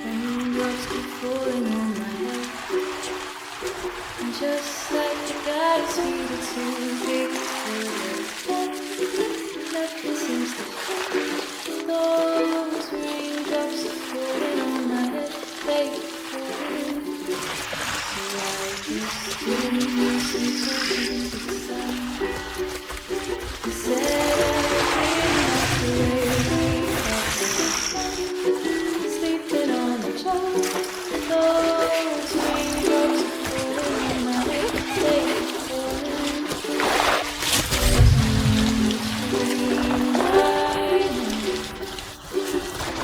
Raindrops keep falling on my head, and just like the galaxy speeded too big for their nothing seems to fit. Those raindrops are falling on my head, they keep falling. So I just didn't listen to the sun. He said everything that's the way we felt. Sleeping on the job, those raindrops are falling on my head, they keep falling.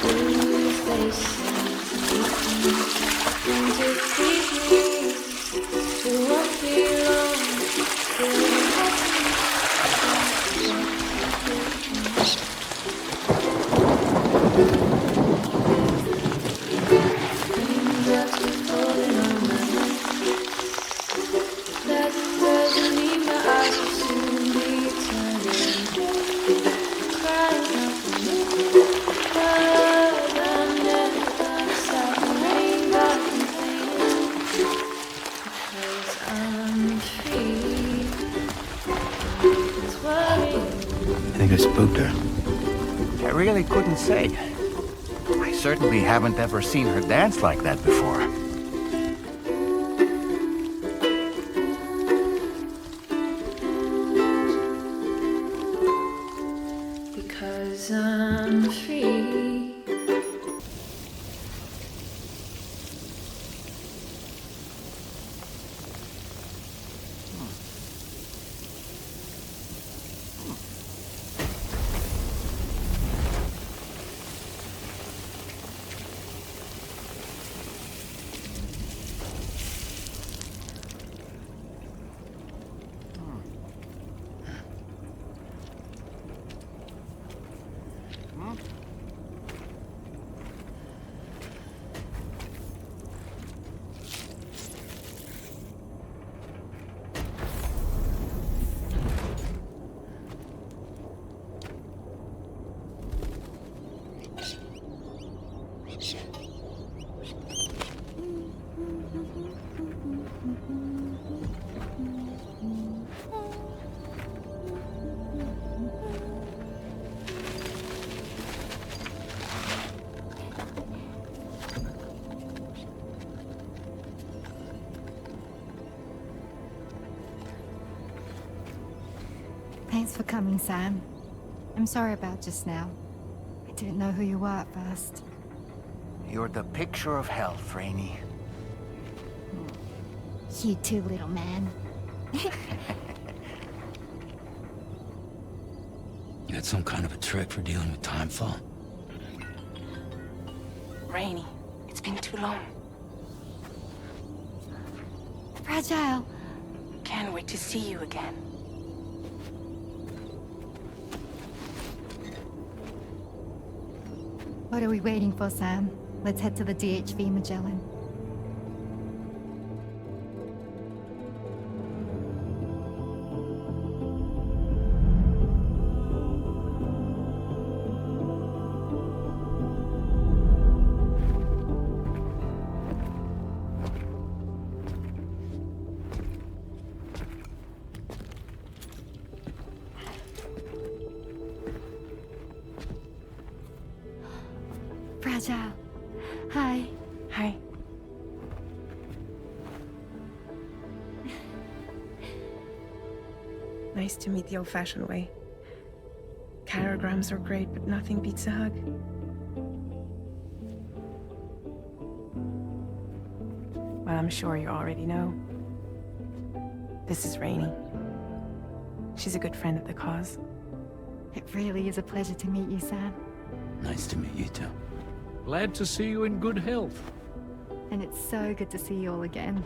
Blues they sing to teach me to walk belong, raindrops keep falling on my head. That doesn't mean my eyes will soon be turning. Crying out for me, 'cause I'm never gonna stop the rain by complaining. Because I'm free. It's worrying. I think I spooked her. I really couldn't say. I certainly haven't ever seen her dance like that before. Because I'm free. Thanks for coming, Sam. I'm sorry about just now. I didn't know who you were at first. You're the picture of health, Rainey. You too, little man. You had some kind of a trick for dealing with timefall? Rainey, it's been too long. Fragile. Can't wait to see you again. What are we waiting for, Sam? Let's head to the DHV Magellan. Fragile. Hi. Hi. Nice to meet the old-fashioned way. Carograms are great, but nothing beats a hug. Well, I'm sure you already know. This is Rainey. She's a good friend of the cause. It really is a pleasure to meet you, Sam. Nice to meet you too. Glad to see you in good health. And it's so good to see you all again.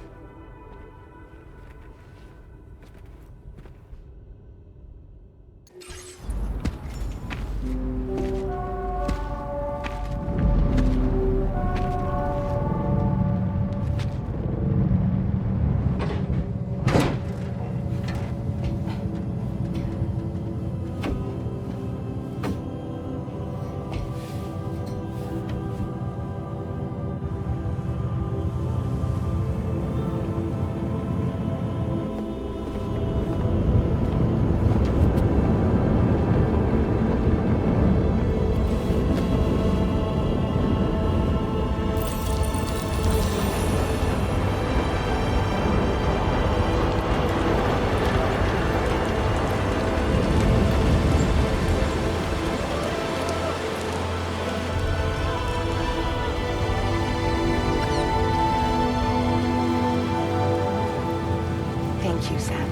Thank you, Sam.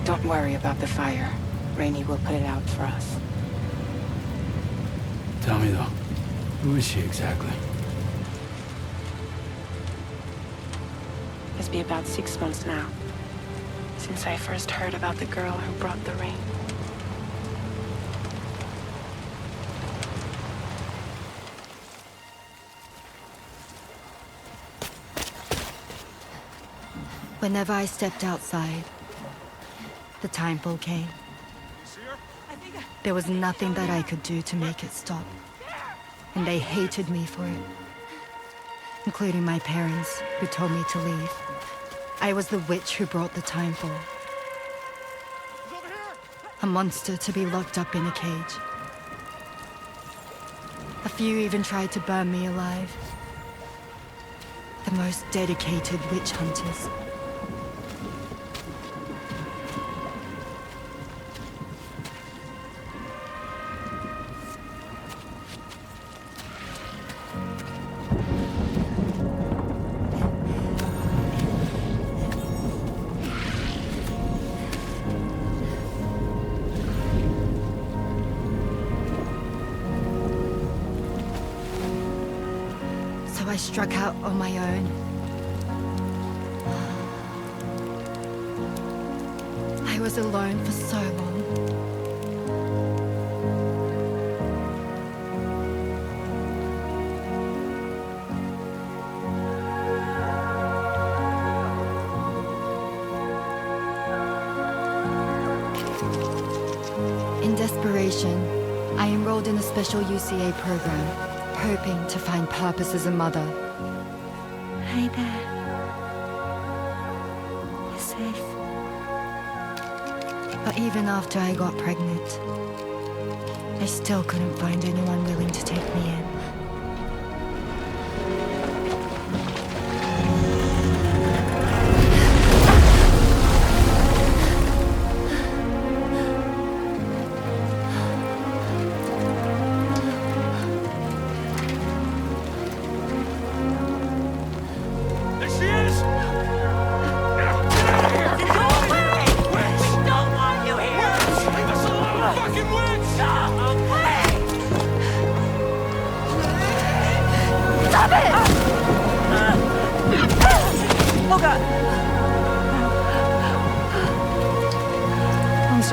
Don't worry about the fire. Rainey will put it out for us. Tell me, though, who is she exactly? It's been about 6 months now, since I first heard about the girl who brought the rain. Whenever I stepped outside, the timefall came. There was nothing that I could do to make it stop. And they hated me for it. Including my parents, who told me to leave. I was the witch who brought the timefall. A monster to be locked up in a cage. A few even tried to burn me alive. The most dedicated witch hunters. So I struck out on my own. I was alone for so long. In desperation, I enrolled in a special UCA program, hoping to find purpose as a mother. Hi there. You're safe. But even after I got pregnant, I still couldn't find anyone willing to take me in.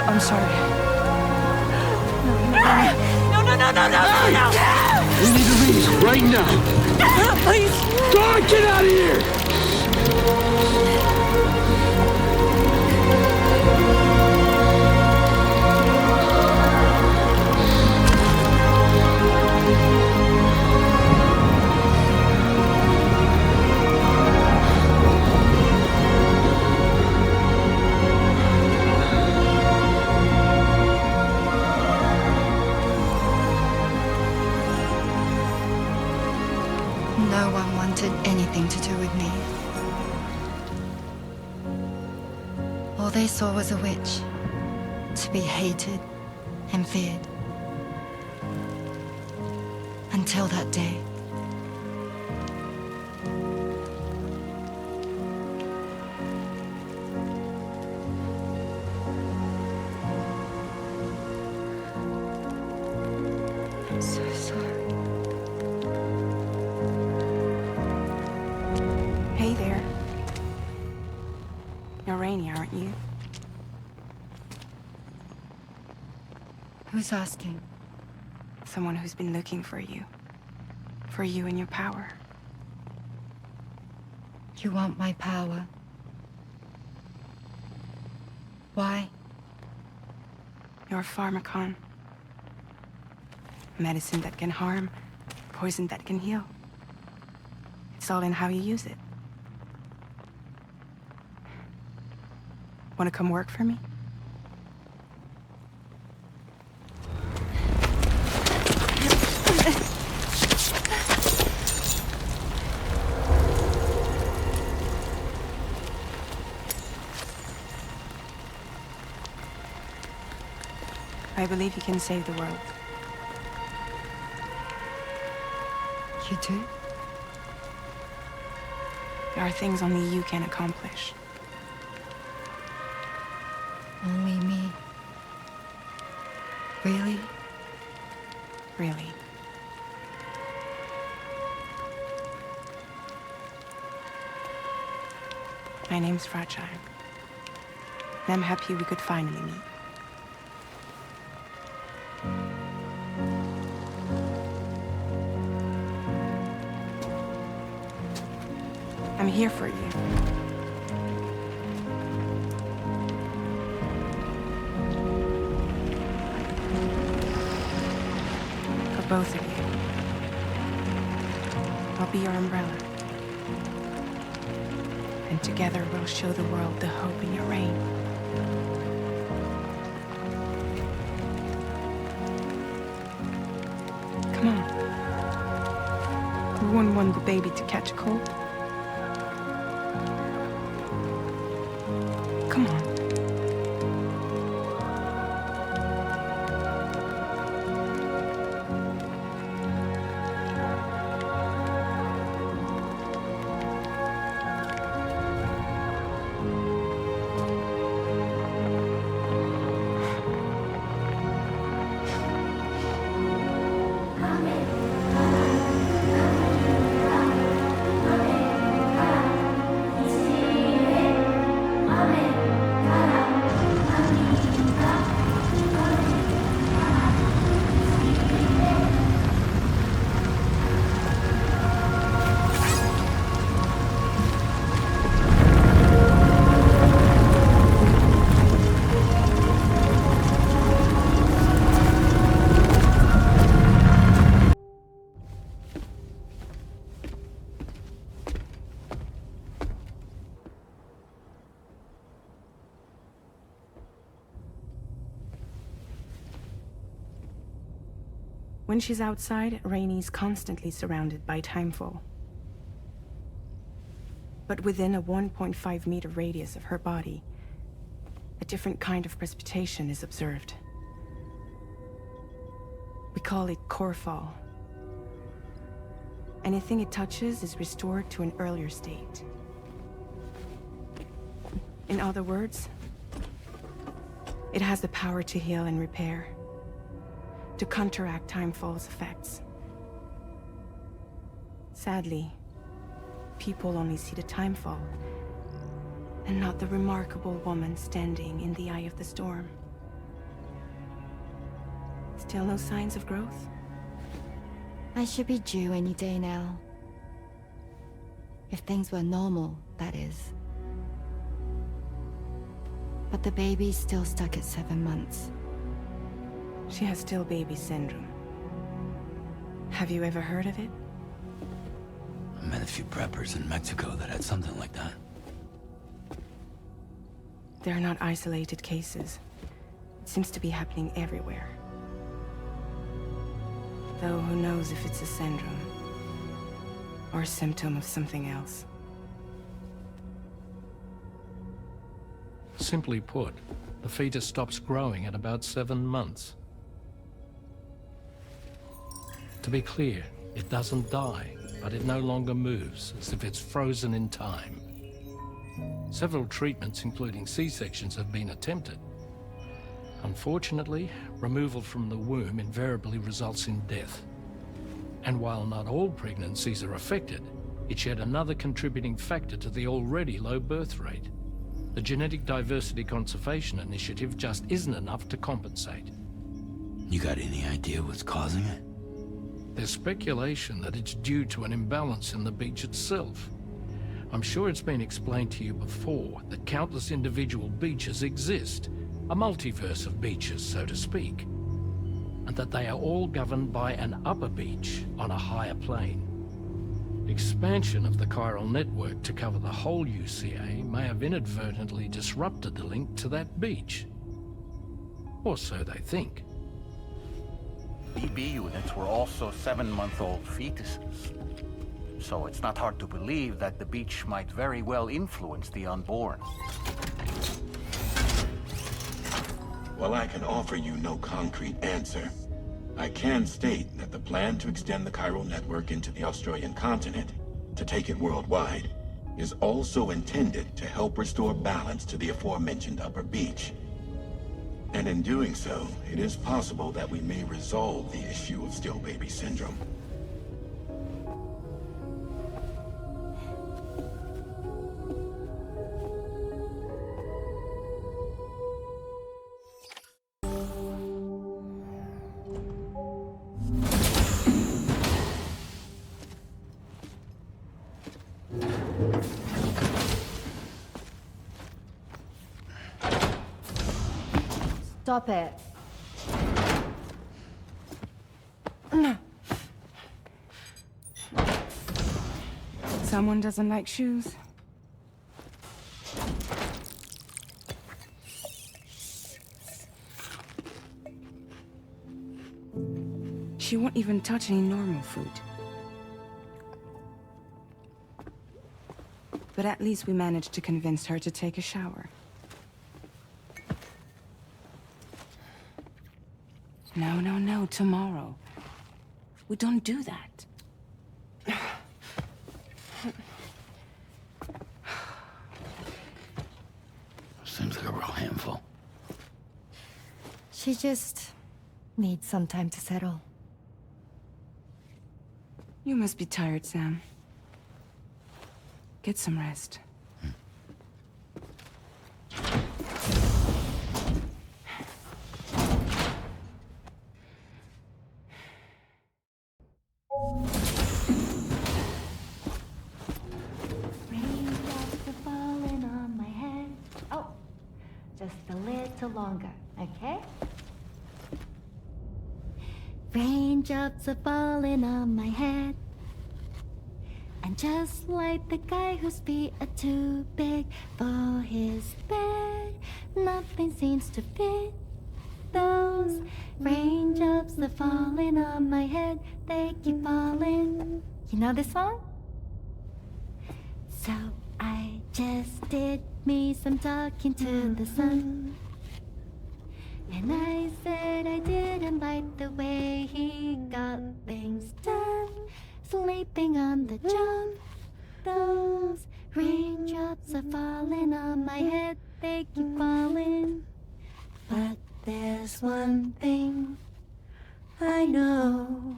I'm sorry. We need to leave right now. Please. God, get out of here! No one wanted anything to do with me. All they saw was a witch, to be hated and feared. Until that day. I'm so sorry. Hey there. You're Rainey, aren't you? Who's asking? Someone who's been looking for you. For you and your power. You want my power? Why? You're a pharmacon. Medicine that can harm, poison that can heal. It's all in how you use it. Want to come work for me? I believe you can save the world. You do? There are things only you can accomplish. Only me. Really? Really. My name's Fragile. And I'm happy we could finally meet. I'm here for you. For both of you. I'll be your umbrella. And together we'll show the world the hope in your reign. Come on. We wouldn't want the baby to catch a cold. Come on. When she's outside, Rainey's constantly surrounded by timefall. But within a 1.5-meter radius of her body, a different kind of precipitation is observed. We call it core fall. Anything it touches is restored to an earlier state. In other words, it has the power to heal and repair, to counteract timefall's effects. Sadly, people only see the timefall, and not the remarkable woman standing in the eye of the storm. Still no signs of growth? I should be due any day now. If things were normal, that is. But the baby's still stuck at 7 months. She has still baby syndrome. Have you ever heard of it? I met a few preppers in Mexico that had something like that. They're not isolated cases. It seems to be happening everywhere. Though who knows if it's a syndrome or a symptom of something else. Simply put, the fetus stops growing at about 7 months. To be clear, it doesn't die, but it no longer moves, as if it's frozen in time. Several treatments, including C-sections, have been attempted. Unfortunately, removal from the womb invariably results in death. And while not all pregnancies are affected, it's yet another contributing factor to the already low birth rate. The Genetic Diversity Conservation Initiative just isn't enough to compensate. You got any idea what's causing it? There's speculation that it's due to an imbalance in the beach itself. I'm sure it's been explained to you before that countless individual beaches exist, a multiverse of beaches, so to speak, and that they are all governed by an upper beach on a higher plane. Expansion of the chiral network to cover the whole UCA may have inadvertently disrupted the link to that beach. Or so they think. BB units were also 7-month-old fetuses. So it's not hard to believe that the beach might very well influence the unborn. While I can offer you no concrete answer, I can state that the plan to extend the chiral network into the Australian continent, to take it worldwide, is also intended to help restore balance to the aforementioned upper beach. And in doing so, it is possible that we may resolve the issue of still baby syndrome. Stop it. Someone doesn't like shoes. She won't even touch any normal food. But at least we managed to convince her to take a shower. No, tomorrow. We don't do that. Seems like a real handful. She just needs some time to settle. You must be tired, Sam. Get some rest. Raindrops are falling on my head. Oh, just a little longer, okay? Raindrops are falling on my head. And just like the guy whose feet are too big for his bed, nothing seems to fit. Those raindrops are falling on my head, they keep falling. You know this song? So I just did me some talking to the sun. And I said I didn't like the way he got things done. Sleeping on the job. Those raindrops are falling on my head, they keep falling. But there's one thing I know.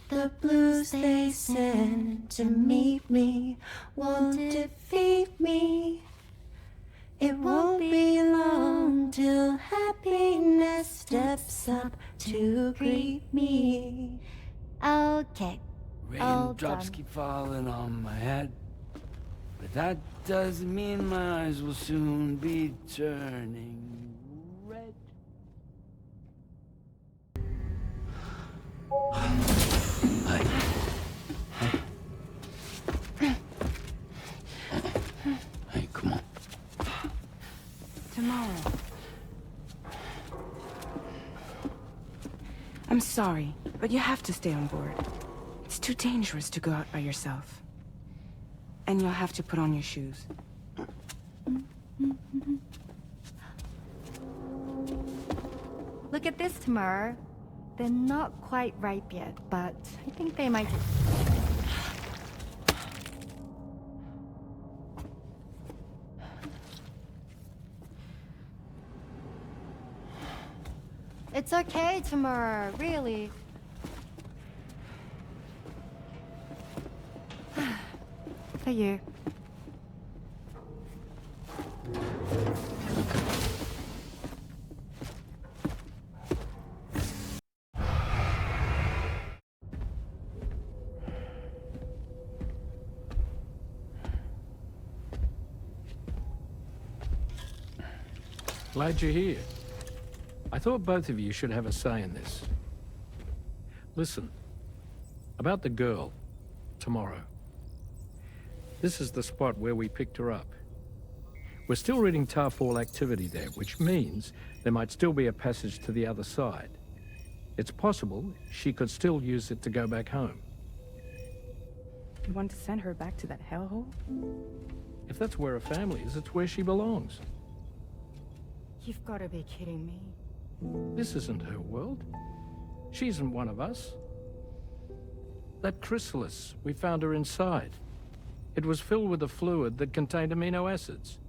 The blues they send to meet me won't defeat me. It won't be long till happiness steps up to greet me. Okay. Raindrops keep falling on my head, but that doesn't mean my eyes will soon be turning red. Hey, come on. Tomorrow. I'm sorry, but you have to stay on board. It's too dangerous to go out by yourself. And you'll have to put on your shoes. Look at this, Tamar. They're not quite ripe yet, but I think they might... It's okay, Tamar, really. For you. Glad you're here. I thought both of you should have a say in this. Listen, about the girl, tomorrow. This is the spot where we picked her up. We're still reading Tarfall activity there, which means there might still be a passage to the other side. It's possible she could still use it to go back home. You want to send her back to that hellhole? If that's where her family is, it's where she belongs. You've got to be kidding me. This isn't her world. She isn't one of us. That chrysalis, we found her inside. It was filled with a fluid that contained amino acids.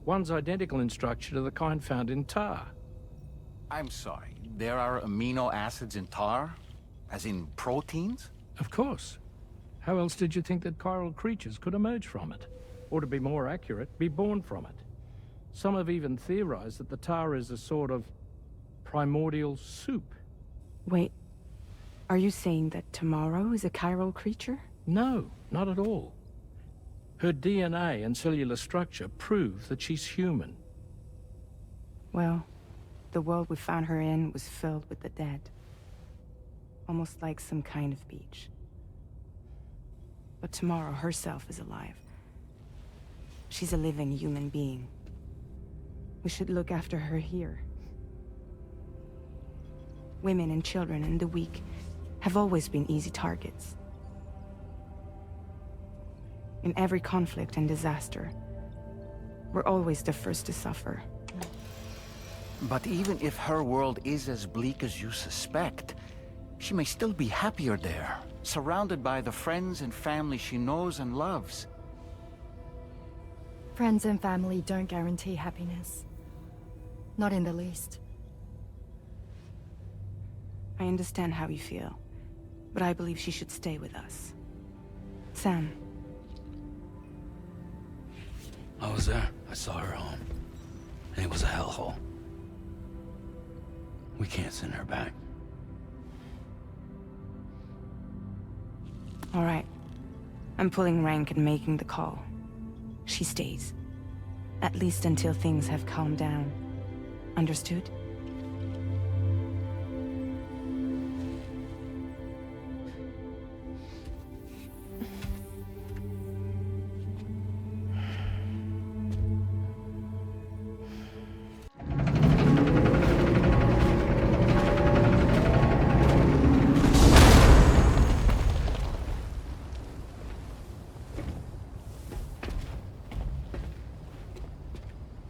One's identical in structure to the kind found in tar. I'm sorry. There are amino acids in tar? As in proteins? Of course. How else did you think that chiral creatures could emerge from it? Or to be more accurate, be born from it? Some have even theorized that the tar is a sort of primordial soup. Wait, are you saying that Tomorrow is a chiral creature? No, not at all. Her DNA and cellular structure prove that she's human. Well, the world we found her in was filled with the dead. Almost like some kind of beach. But Tomorrow herself is alive. She's a living human being. We should look after her here. Women and children and the weak have always been easy targets. In every conflict and disaster, we're always the first to suffer. But even if her world is as bleak as you suspect, she may still be happier there, surrounded by the friends and family she knows and loves. Friends and family don't guarantee happiness. Not in the least. I understand how you feel, but I believe she should stay with us. Sam. I was there. I saw her home. And it was a hellhole. We can't send her back. All right. I'm pulling rank and making the call. She stays. At least until things have calmed down. Understood?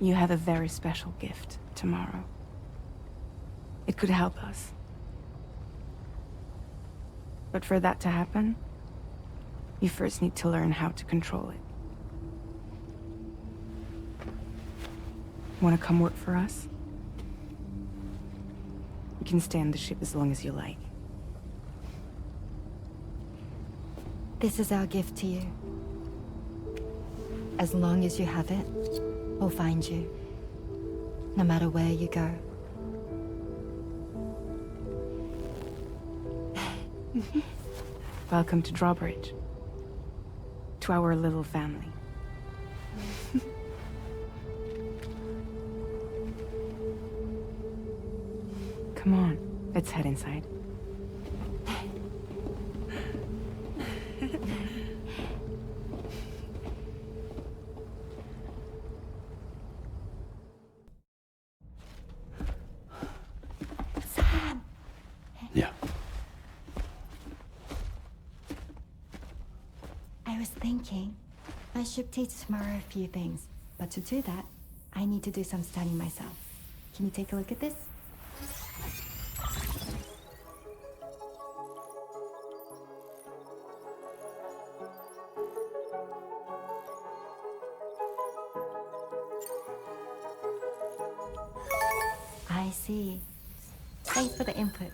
You have a very special gift tomorrow. It could help us. But for that to happen, you first need to learn how to control it. Want to come work for us? You can stay on the ship as long as you like. This is our gift to you. As long as you have it, we'll find you. No matter where you go. Welcome to Drawbridge. To our little family. Come on, let's head inside. Yeah. I was thinking, I should teach tomorrow a few things, but to do that, I need to do some studying myself. Can you take a look at this? I see. Thanks for the input.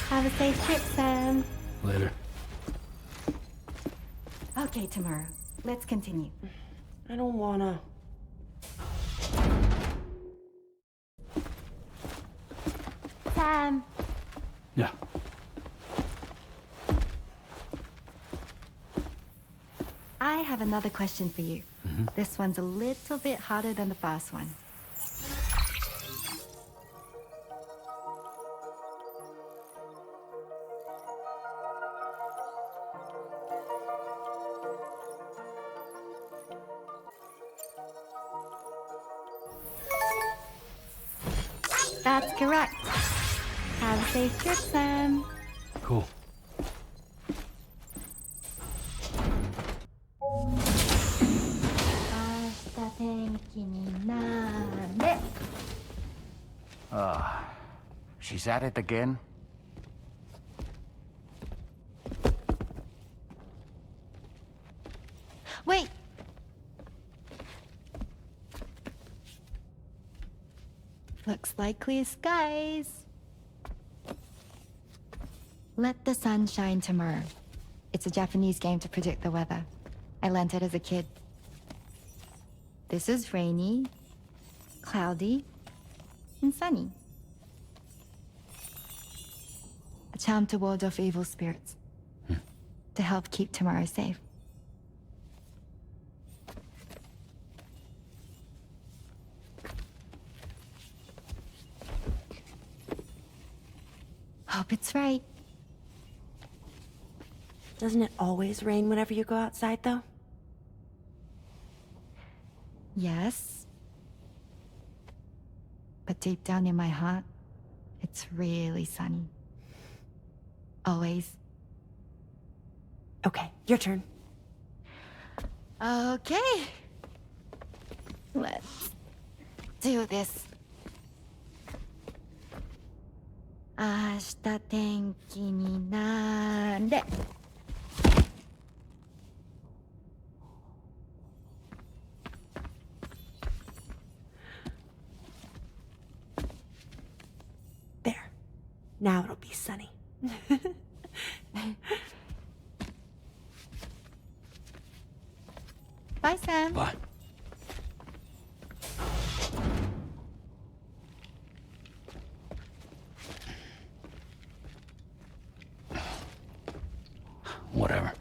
Have a safe trip, Sam. Later. Okay, tomorrow. Let's continue. I don't wanna. Sam! Yeah. I have another question for you. This one's a little bit harder than the first one. That's correct. Have a safe trip, Sam. Cool. She's at it again? Looks like clear skies. Let the sun shine tomorrow. It's a Japanese game to predict the weather. I learned it as a kid. This is rainy, cloudy, and sunny. A charm to ward off evil spirits. To help keep tomorrow safe. Hope it's right. Doesn't it always rain whenever you go outside, though? Yes. But deep down in my heart, it's really sunny. Always. Okay, your turn. Okay. Let's do this. 明日天気になれ。There. Now it'll be sunny. Bye, Sam. Bye. Whatever.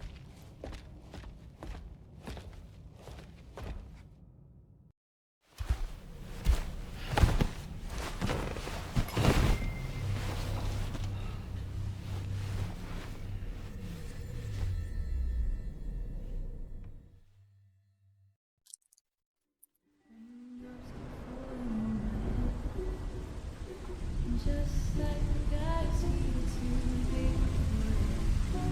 Just like the galaxy too big for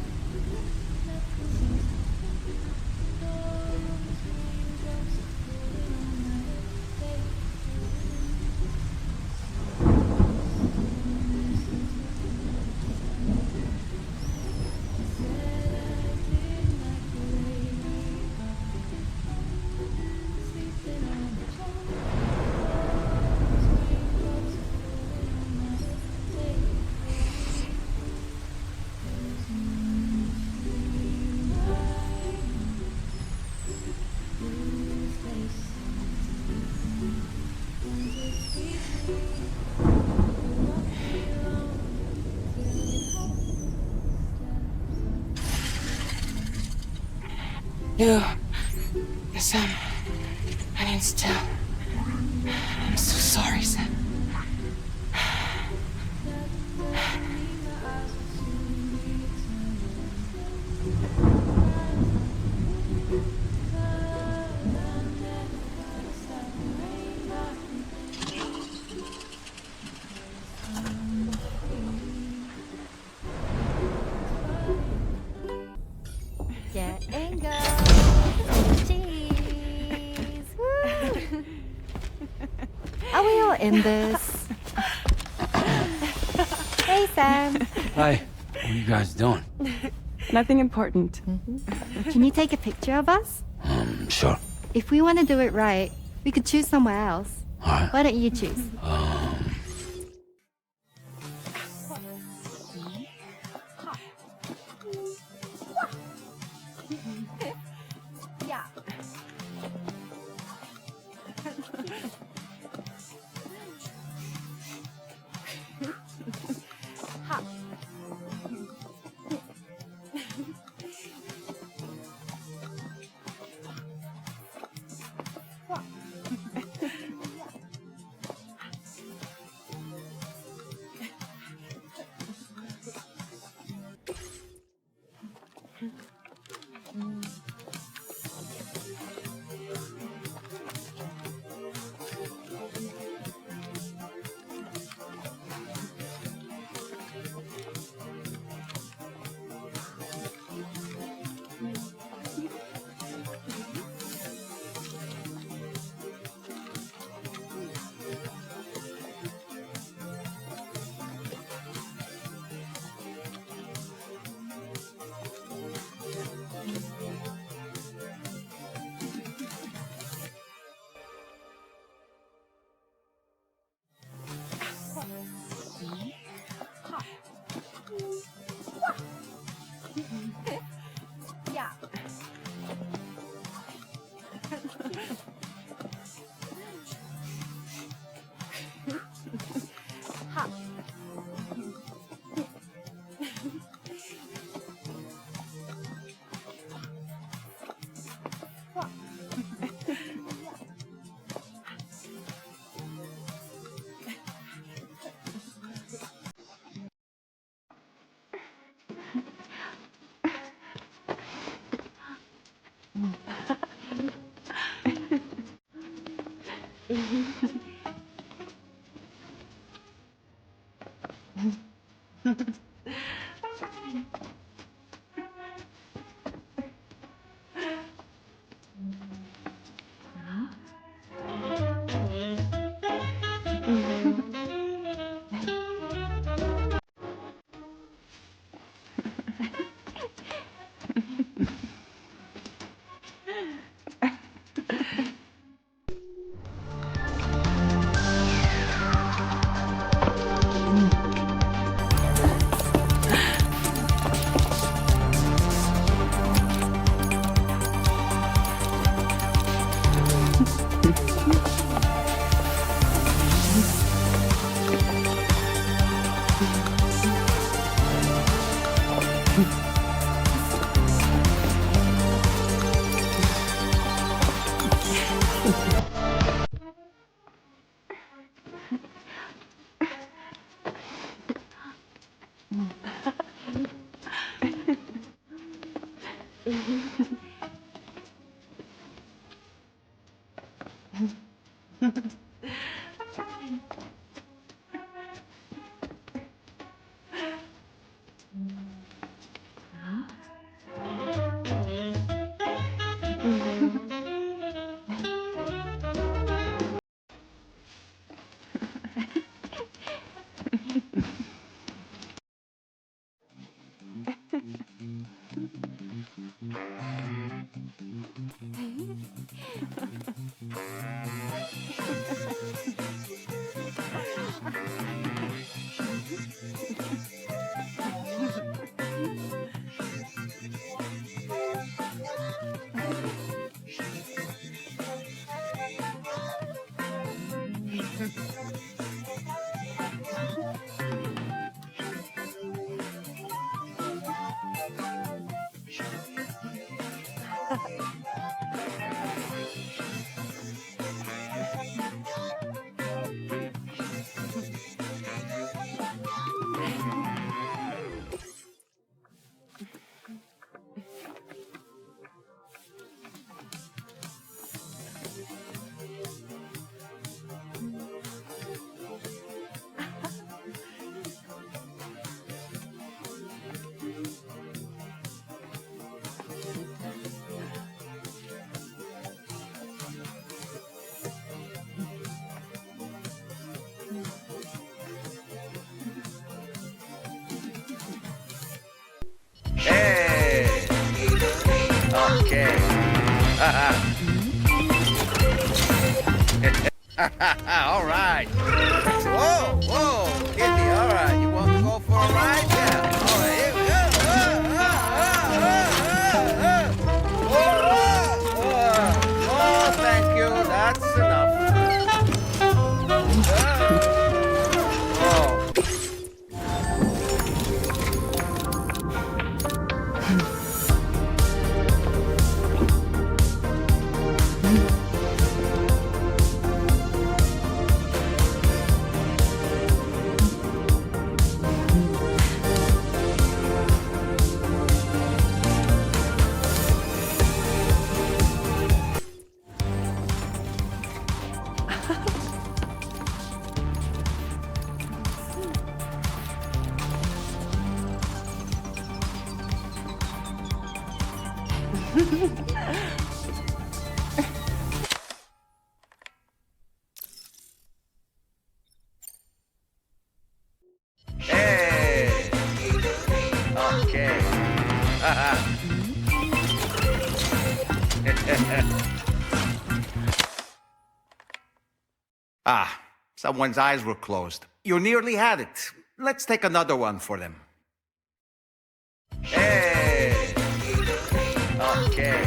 nothing seems to go between drops of falling on my head. Said I didn't like the way we sleeping on the floor between drops of falling on my head. No. Sam. I didn't still. I'm so sorry, Sam. Get and go. Cheese. Woo. Are we all in this? Hey, Sam. Hi. What are you guys doing? Nothing important. Can you take a picture of us? Sure. If we want to do it right, we could choose somewhere else. All right. Why don't you choose? Yeah. Hey! Okay. All right. Whoa, whoa, Kitty, all right. You want to go for a ride? Yeah. All right, here we go. Oh, thank you. That's enough. Oh. Hey! Okay. Ah, someone's eyes were closed. You nearly had it. Let's take another one for them. Hey! Okay.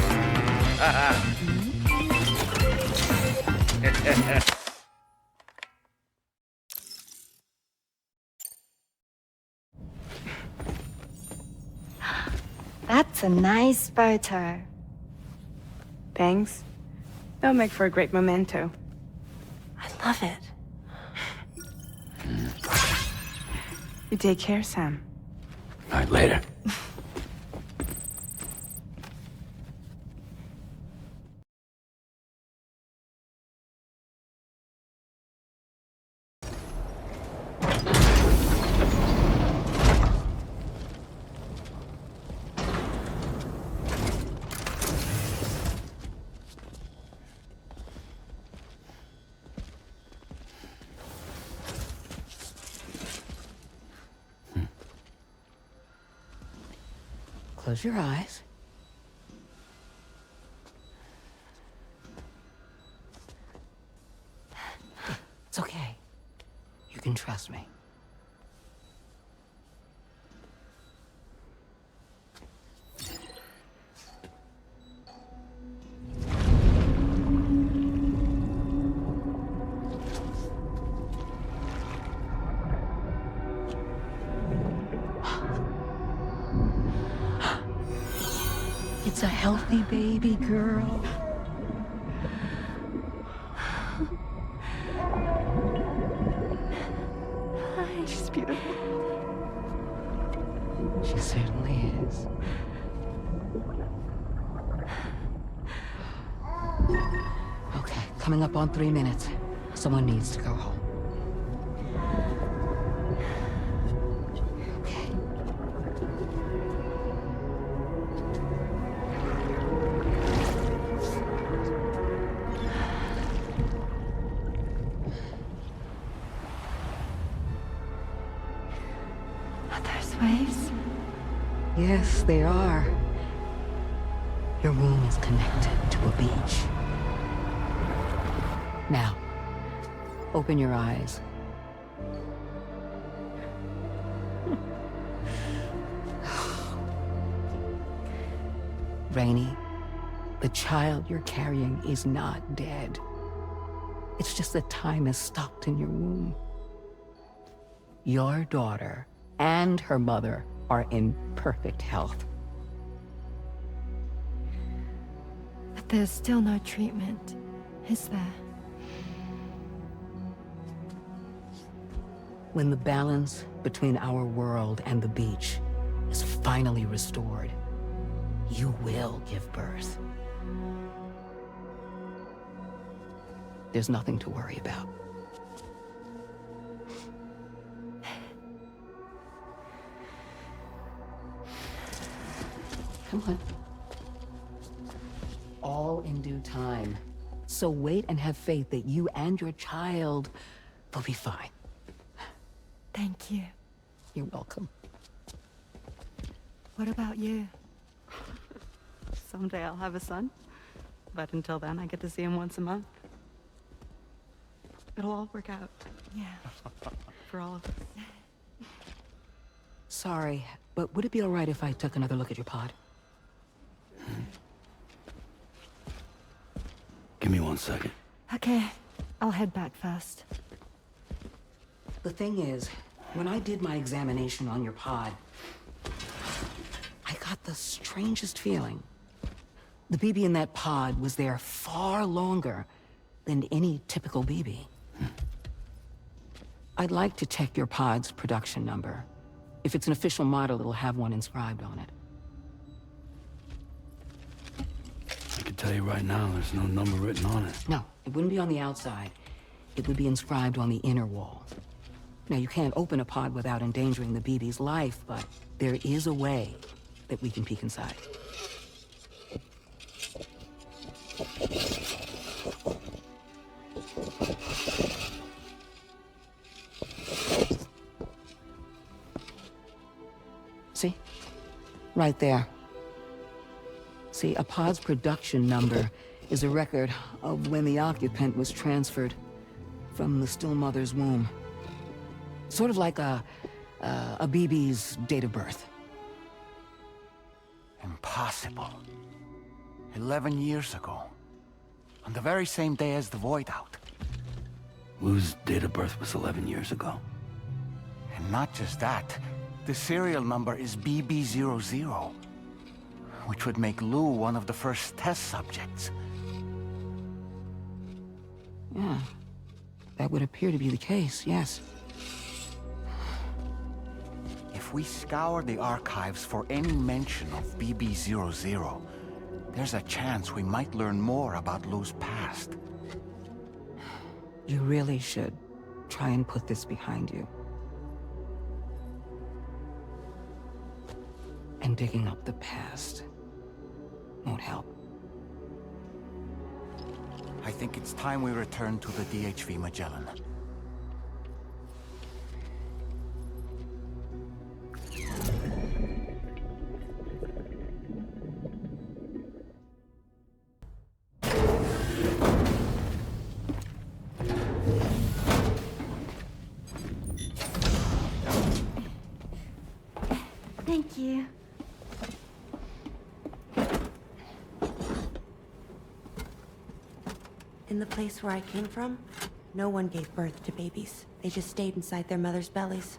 That's a nice photo. Thanks. They'll make for a great memento. I love it. You take care, Sam. All right, later. Close your eyes. It's okay. You can trust me. It's a healthy baby girl. She's beautiful. She certainly is. Okay, coming up on 3 minutes. Someone needs to go home. Okay. Are those waves? Yes, they are. Your womb is connected to a beach. Now, open your eyes. Rainey, the child you're carrying is not dead. It's just that time has stopped in your womb. Your daughter and her mother are in perfect health. But there's still no treatment, is there? When the balance between our world and the beach is finally restored, you will give birth. There's nothing to worry about. Come on. All in due time. So wait and have faith that you and your child will be fine. Thank you. You're welcome. What about you? Someday I'll have a son. But until then, I get to see him once a month. It'll all work out. Yeah. For all of us. Sorry, but would it be all right if I took another look at your pod? Give me 1 second. Okay, I'll head back first. The thing is, when I did my examination on your pod, I got the strangest feeling. The BB in that pod was there far longer than any typical BB. I'd like to check your pod's production number. If it's an official model, it'll have one inscribed on it. I can tell you right now, there's no number written on it. No, it wouldn't be on the outside. It would be inscribed on the inner wall. Now, you can't open a pod without endangering the BB's life, but there is a way that we can peek inside. See? Right there. See, a pod's production number is a record of when the occupant was transferred from the still mother's womb. Sort of like a BB's date of birth. Impossible. 11 years ago. On the very same day as the Void Out. Lou's date of birth was 11 years ago. And not just that, the serial number is BB00, which would make Lou one of the first test subjects. Yeah, that would appear to be the case, yes. If we scour the archives for any mention of BB00, there's a chance we might learn more about Lou's past. You really should try and put this behind you. And digging up the past won't help. I think it's time we return to the DHV Magellan. Thank you. In the place where I came from, no one gave birth to babies. They just stayed inside their mother's bellies.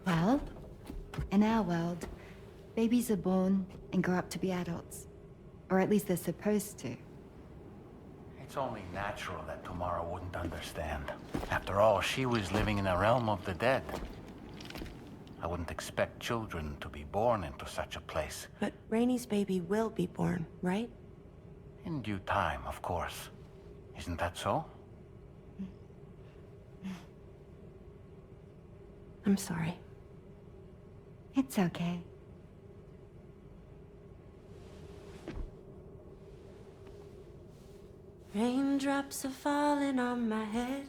Well, in our world, babies are born and grow up to be adults. Or at least they're supposed to. It's only natural that Tamara wouldn't understand. After all, she was living in a realm of the dead. I wouldn't expect children to be born into such a place. But Rainey's baby will be born, right? In due time, of course. Isn't that so? I'm sorry. It's okay. Raindrops are falling on my head.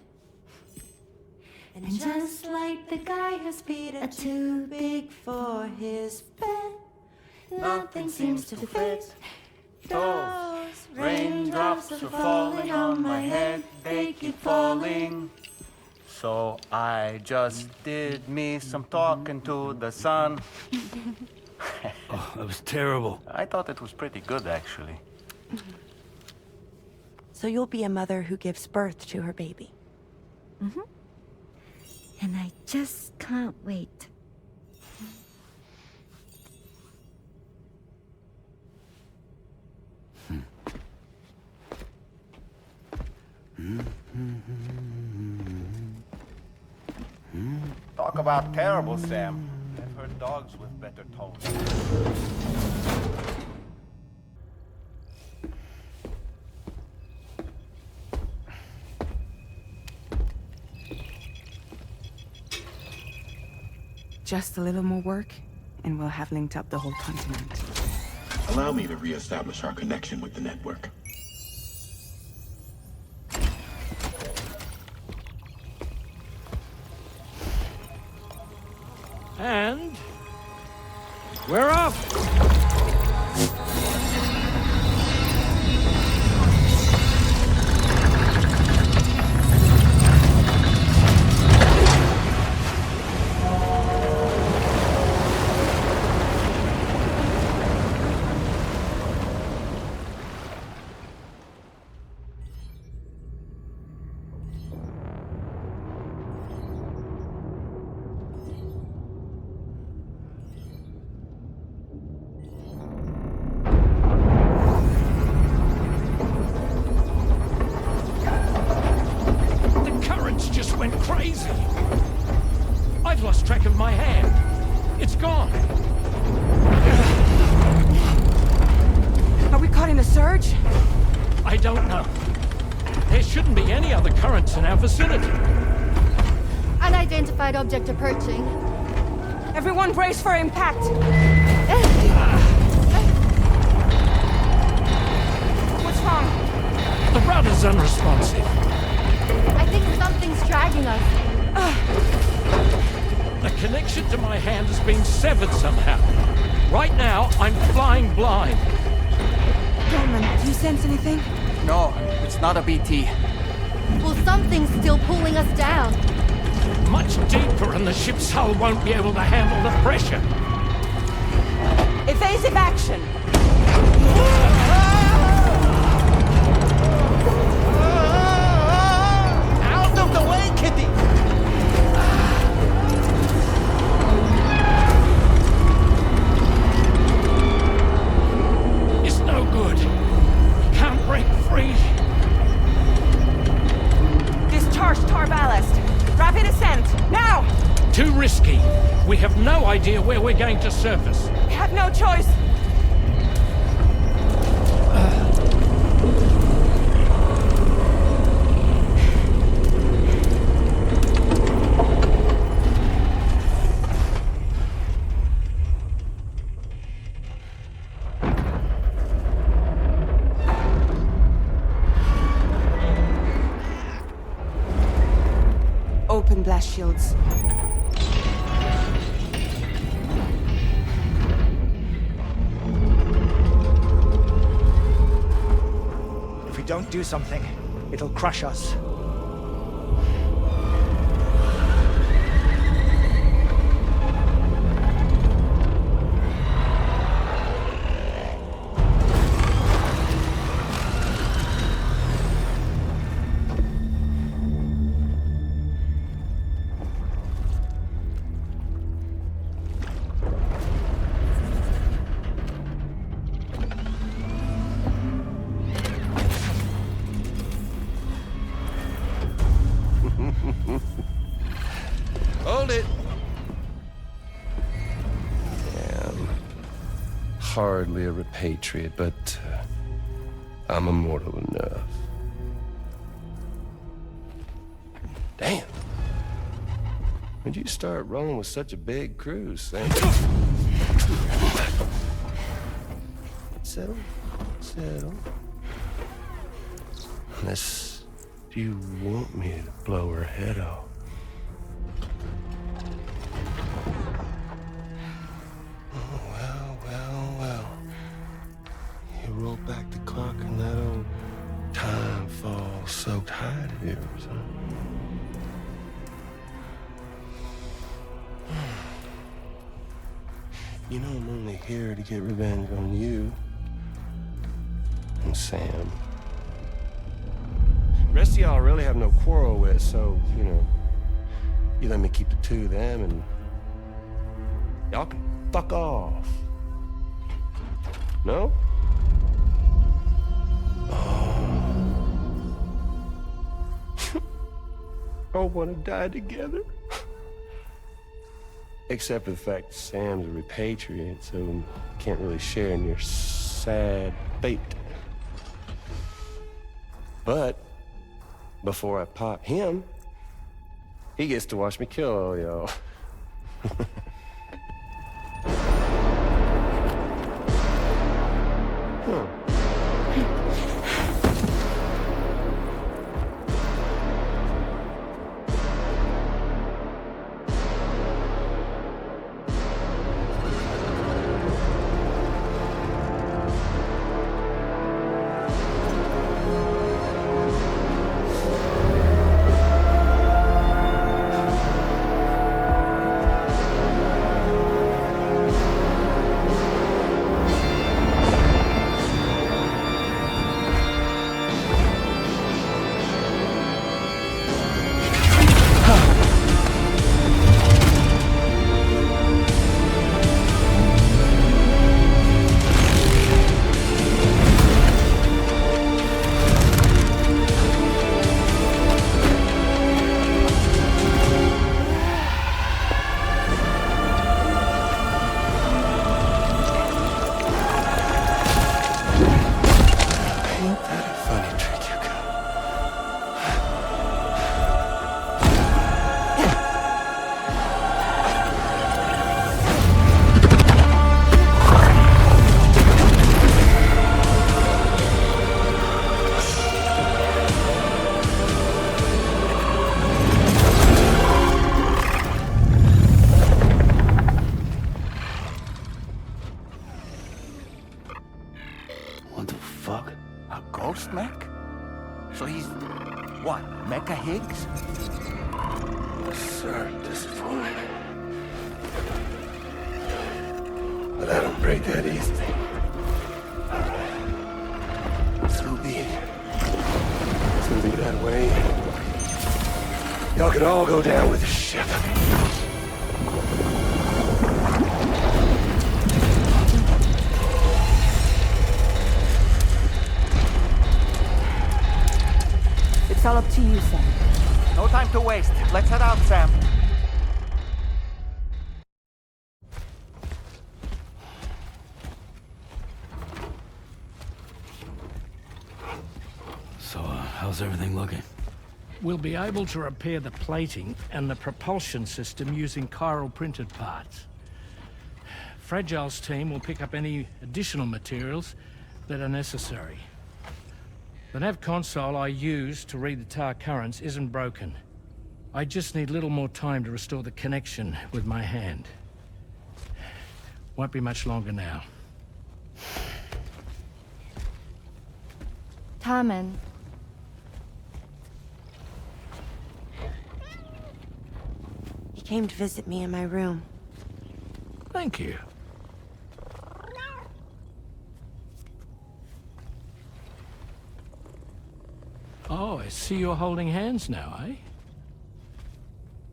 And just like the guy whose feet are too big for his bed, nothing seems to fit. Those raindrops are falling on my head, they keep falling. So I just did me some talking to the sun. Oh, that was terrible. I thought it was pretty good, actually. So you'll be a mother who gives birth to her baby. Mm-hmm. And I just can't wait. Talk about terrible, Sam. I've heard dogs with better tones. Just a little more work, and we'll have linked up the whole continent. Allow me to reestablish our connection with the network. And we're off! Went crazy. I've lost track of my hand. It's gone. Are we caught in a surge? I don't know. There shouldn't be any other currents in our vicinity. Unidentified object approaching. Everyone brace for impact. What's wrong? The rudder's unresponsive. I think something's dragging us. The connection to my hand has been severed somehow. Right now, I'm flying blind. Gilman, do you sense anything? No, it's not a BT. Well, something's still pulling us down. Much deeper, and the ship's hull won't be able to handle the pressure. Evasive action! Out of the way, Kitty! It's no good. Can't break free. Discharge tar ballast. Rapid ascent, now! Too risky. We have no idea where we're going to surface. We have no choice. Open blast shields. If we don't do something, it'll crush us. Hold it! I'm hardly a repatriate, but I'm immortal enough. Damn. When'd you start rolling with such a big crew, Sam? Settle. Unless you want me to blow her head off. Well. You roll back the clock and that old time fall soaked hide of yours, huh? You know I'm only here to get revenge on you and Sam. The rest of y'all I really have no quarrel with, so, you let me keep the two of them and y'all can fuck off. No? Oh, want to die together? Except for the fact that Sam's a repatriate, so can't really share in your sad fate. But before I pop him, he gets to watch me kill all y'all. What the fuck? A ghost mech? So he's... what, Mecha Higgs? Sir, disappointed. But I don't break that easy. So be it. It's gonna be that way. Y'all can all go down with the ship. It's all up to you, Sam. No time to waste. Let's head out, Sam. So, how's everything looking? We'll be able to repair the plating and the propulsion system using chiral printed parts. Fragile's team will pick up any additional materials that are necessary. The nav console I use to read the tower currents isn't broken. I just need a little more time to restore the connection with my hand. Won't be much longer now. Carmen, He came to visit me in my room. Thank you. Oh, I see you're holding hands now, eh?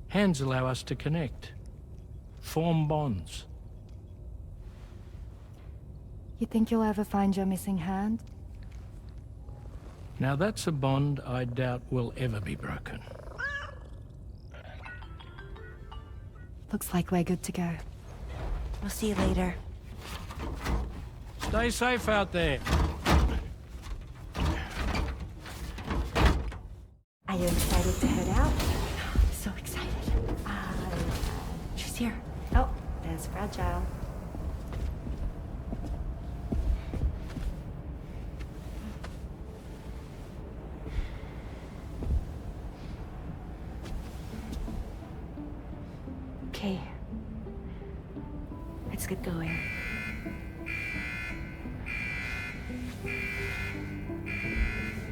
Hands allow us to connect, form bonds. you think you'll ever find your missing hand? Now that's a bond I doubt will ever be broken. Looks like we're good to go. We'll see you later. Stay safe out there. Are you excited to head out? So excited. She's here. Oh, there's Fragile. Okay. Let's get going.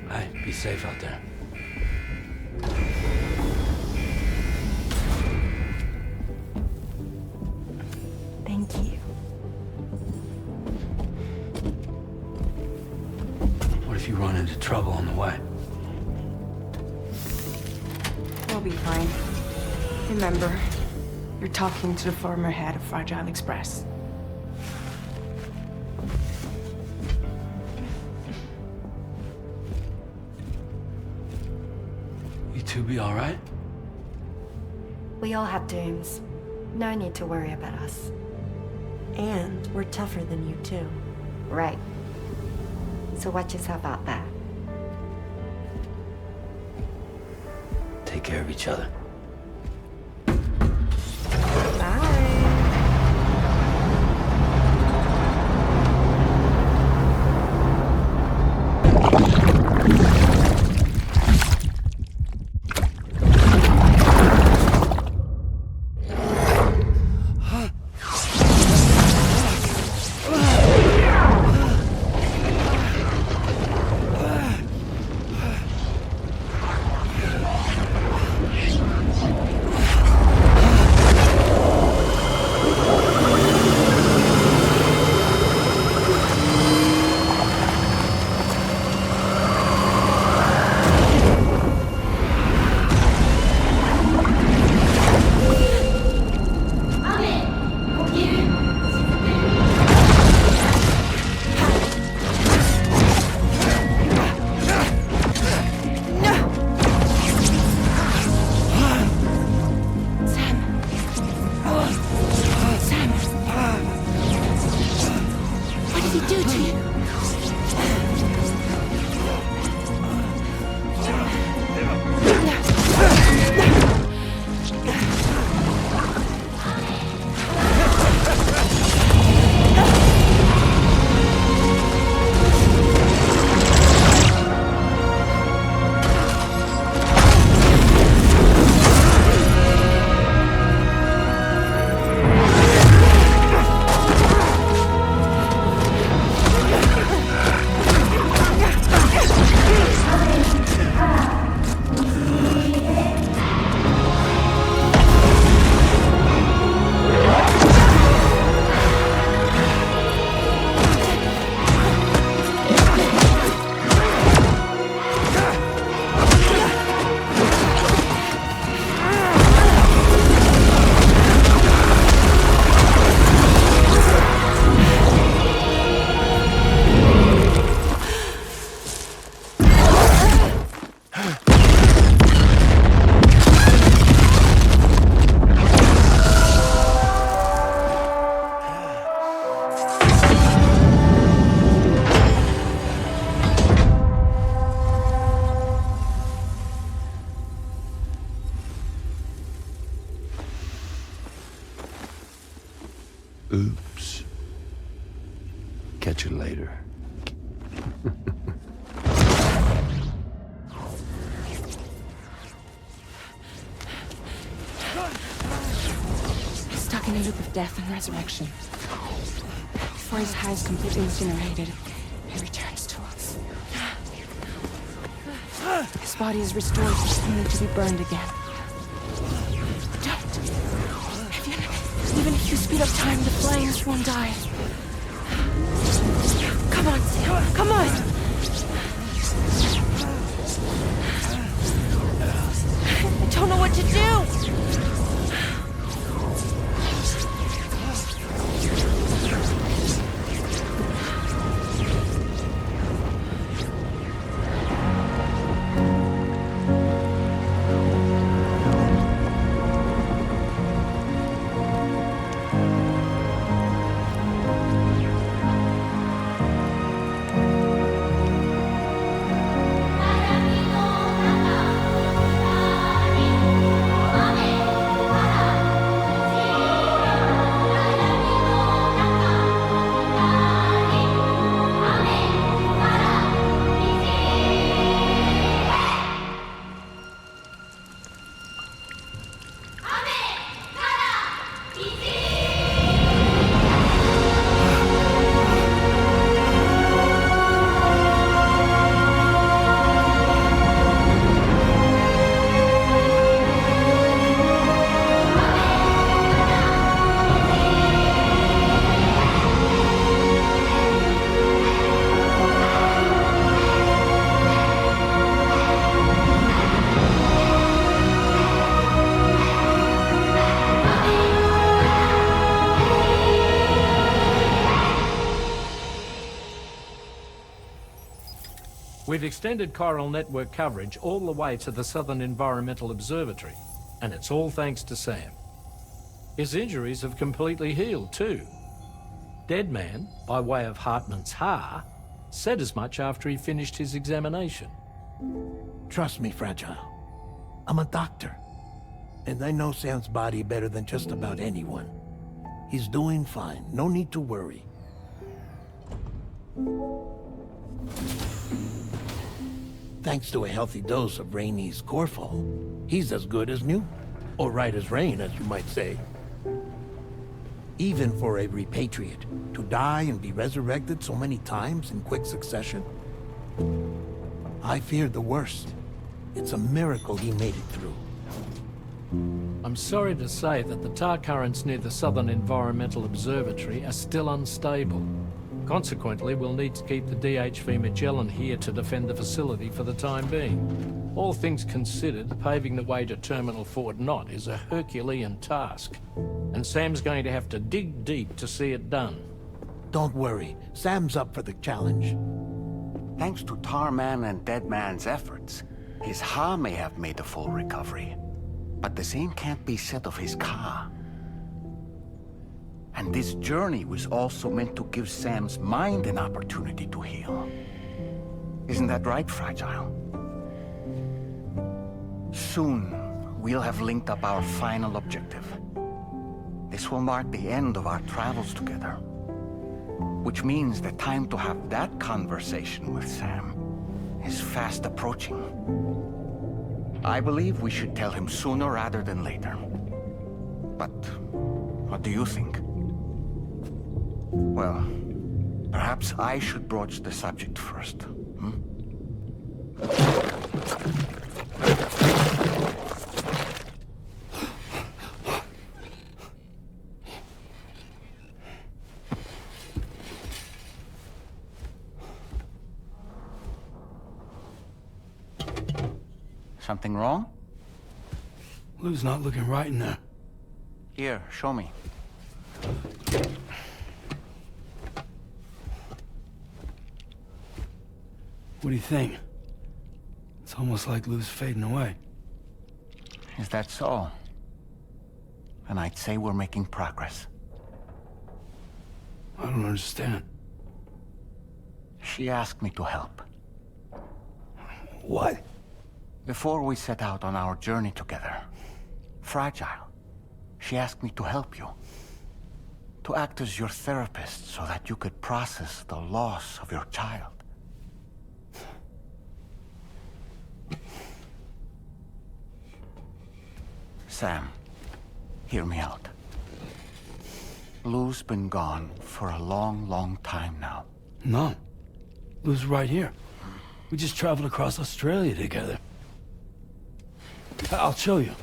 Hey, be safe out there. Thank you. What if you run into trouble on the way? We'll be fine. Remember, you're talking to the former head of Fragile Express. You two be all right? We all have dooms. No need to worry about us. And we're tougher than you, too. Right. So watch yourself out there. Take care of each other. Oops. Catch you later. He's stuck in a loop of death and resurrection. Before his high is completely incinerated, he returns to us. His body is restored, only to be burned again. Don't! Even if you speed up time, the flames won't die. Come on, Sam, come on! I don't know what to do! We've extended chiral network coverage all the way to the Southern Environmental Observatory, and it's all thanks to Sam. His injuries have completely healed too. Deadman, by way of Hartman's Ha, said as much after he finished his examination. Trust me, Fragile. I'm a doctor, and I know Sam's body better than just about anyone. He's doing fine, no need to worry. Thanks to a healthy dose of Rainey's Corfol, he's as good as new. Or right as rain, as you might say. Even for a repatriate, to die and be resurrected so many times in quick succession. I feared the worst. It's a miracle he made it through. I'm sorry to say that the tar currents near the Southern Environmental Observatory are still unstable. Consequently, we'll need to keep the DHV Magellan here to defend the facility for the time being. All things considered, paving the way to Terminal Fort Knott is a Herculean task, and Sam's going to have to dig deep to see it done. Don't worry, Sam's up for the challenge. Thanks to Tarman and Deadman's efforts, his Ha may have made a full recovery. But the same can't be said of his Ka. And this journey was also meant to give Sam's mind an opportunity to heal. Isn't that right, Fragile? Soon, we'll have linked up our final objective. This will mark the end of our travels together. Which means the time to have that conversation with Sam is fast approaching. I believe we should tell him sooner rather than later. But what do you think? Well, perhaps I should broach the subject first, hmm? Something wrong? Lou's not looking right in there. Here, show me. What do you think? It's almost like Lou's fading away. Is that so? And I'd say we're making progress. I don't understand. She asked me to help. What? Before we set out on our journey together, Fragile, she asked me to help you. To act as your therapist so that you could process the loss of your child. Sam, hear me out. Lou's been gone for a long, long time now. No. Lou's right here. We just traveled across Australia together. I'll show you.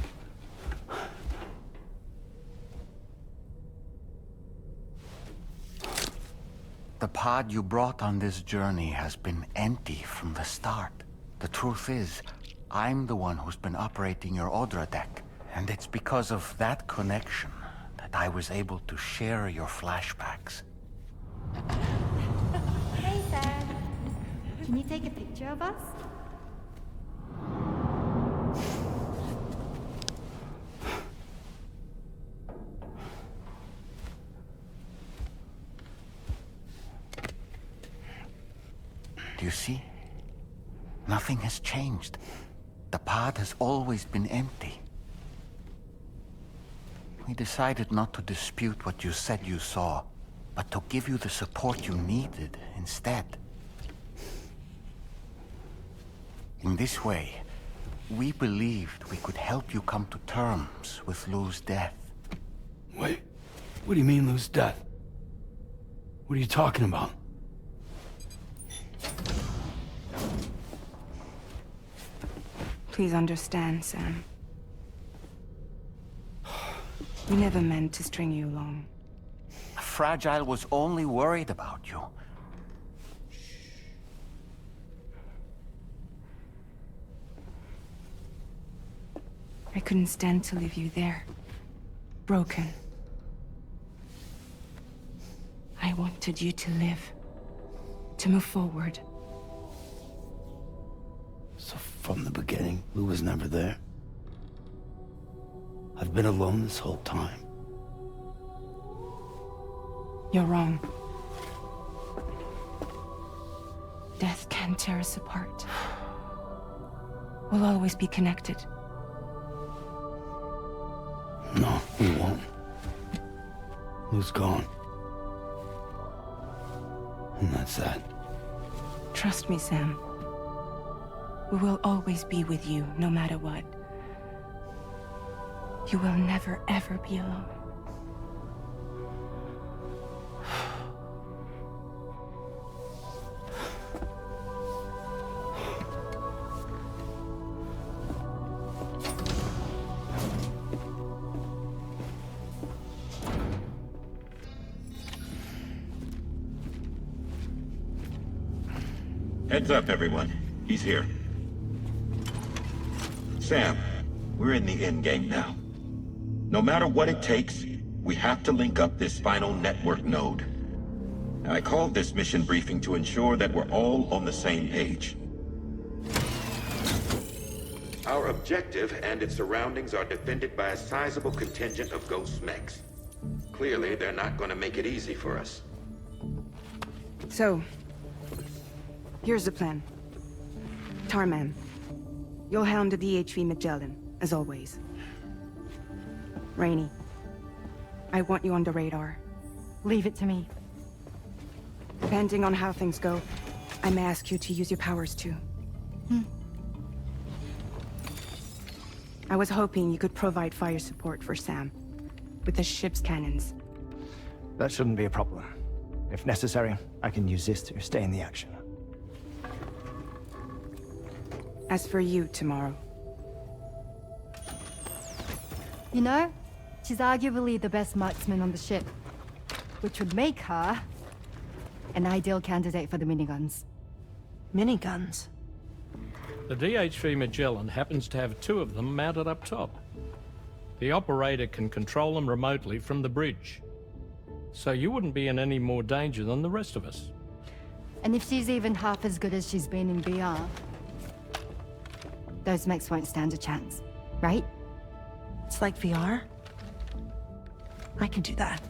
The pod you brought on this journey has been empty from the start. The truth is, I'm the one who's been operating your Odra deck. And it's because of that connection that I was able to share your flashbacks. Hey, Sam. Can you take a picture of us? Do you see? Nothing has changed. The pod has always been empty. We decided not to dispute what you said you saw, but to give you the support you needed instead. In this way, we believed we could help you come to terms with Lou's death. Wait, what do you mean Lou's death? What are you talking about? Please understand, Sam. We never meant to string you along. Fragile was only worried about you. I couldn't stand to leave you there. Broken. I wanted you to live. To move forward. So from the beginning, Lou was never there? I've been alone this whole time. You're wrong. Death can tear us apart. We'll always be connected. No, we won't. Lou's gone. And that's that. Trust me, Sam. We will always be with you, no matter what. You will never, ever be alone. Heads up, everyone. He's here. Sam, we're in the endgame now. No matter what it takes, we have to link up this final network node. I called this mission briefing to ensure that we're all on the same page. Our objective and its surroundings are defended by a sizable contingent of ghost mechs. Clearly, they're not going to make it easy for us. So, here's the plan. Tarman, you'll helm the DHV Magellan, as always. Rainey, I want you on the radar. Leave it to me. Depending on how things go, I may ask you to use your powers too. I was hoping you could provide fire support for Sam, with the ship's cannons. That shouldn't be a problem. If necessary, I can use this to stay in the action. As for you, tomorrow. You know, she's arguably the best marksman on the ship, which would make her an ideal candidate for the miniguns. Miniguns? The DHV Magellan happens to have 2 of them mounted up top. The operator can control them remotely from the bridge. So you wouldn't be in any more danger than the rest of us. And if she's even half as good as she's been in VR, those mechs won't stand a chance, right? It's like VR? I can do that.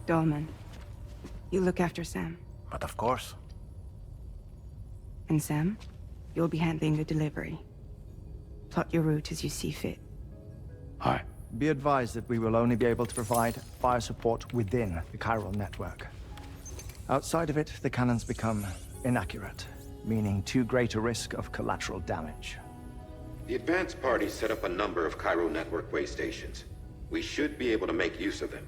Dolman, you look after Sam. But of course. And Sam, you'll be handling the delivery. Plot your route as you see fit. All right. Be advised that we will only be able to provide fire support within the chiral network. Outside of it, the cannons become inaccurate, meaning too great a risk of collateral damage. The advanced party set up a number of chiral network way stations. We should be able to make use of them.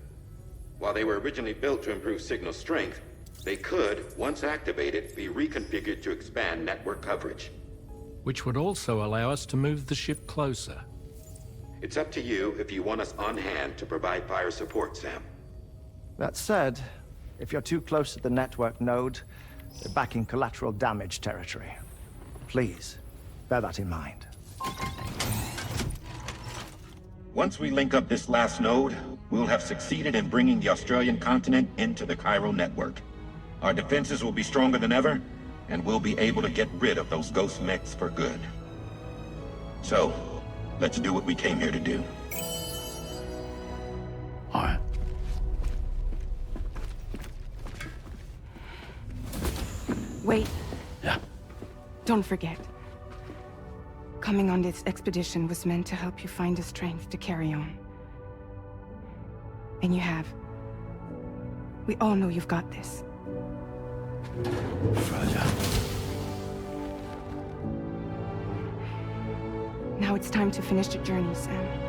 While they were originally built to improve signal strength, they could, once activated, be reconfigured to expand network coverage. Which would also allow us to move the ship closer. It's up to you if you want us on hand to provide fire support, Sam. That said, if you're too close to the network node, you're back in collateral damage territory. Please, bear that in mind. Once we link up this last node, we'll have succeeded in bringing the Australian continent into the chiral network. Our defenses will be stronger than ever, and we'll be able to get rid of those ghost mechs for good. So, let's do what we came here to do. All right. Wait. Yeah. Don't forget. Coming on this expedition was meant to help you find the strength to carry on. And you have. We all know you've got this. Roger. Now it's time to finish the journey, Sam.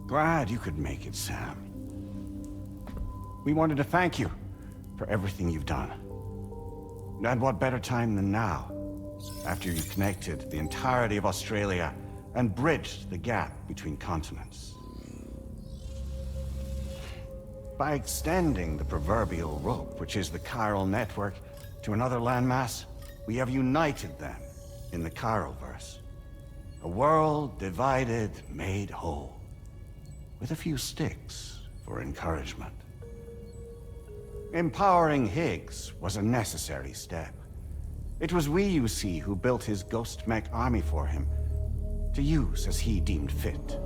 Glad you could make it, Sam. We wanted to thank you for everything you've done. And what better time than now, after you connected the entirety of Australia and bridged the gap between continents. By extending the proverbial rope, which is the chiral network, to another landmass, we have united them in the Chiralverse. A world divided, made whole. With a few sticks for encouragement. Empowering Higgs was a necessary step. It was we, you see, who built his ghost mech army for him, to use as he deemed fit.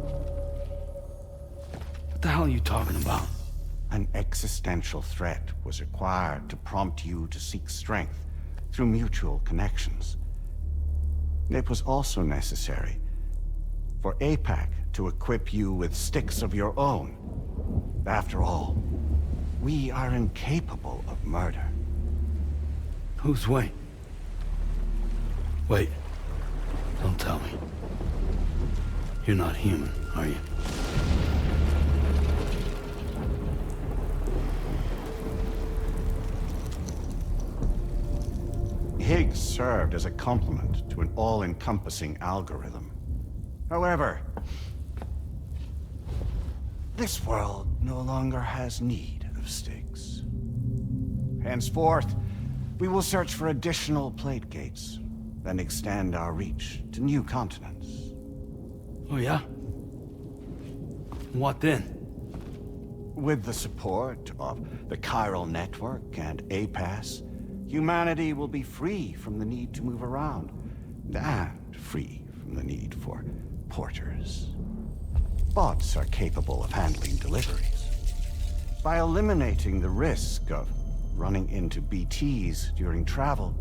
What the hell are you talking about? An existential threat was required to prompt you to seek strength through mutual connections. It was also necessary for APAC to equip you with sticks of your own. After all, we are incapable of murder. Who's Wayne? Wait. Don't tell me. You're not human, are you? Higgs served as a complement to an all-encompassing algorithm. However, this world no longer has need of sticks. Henceforth, we will search for additional plate gates, then extend our reach to new continents. Oh, yeah? What then? With the support of the chiral network and APAS, humanity will be free from the need to move around, and free from the need for porters. Bots are capable of handling deliveries. By eliminating the risk of running into BTs during travel,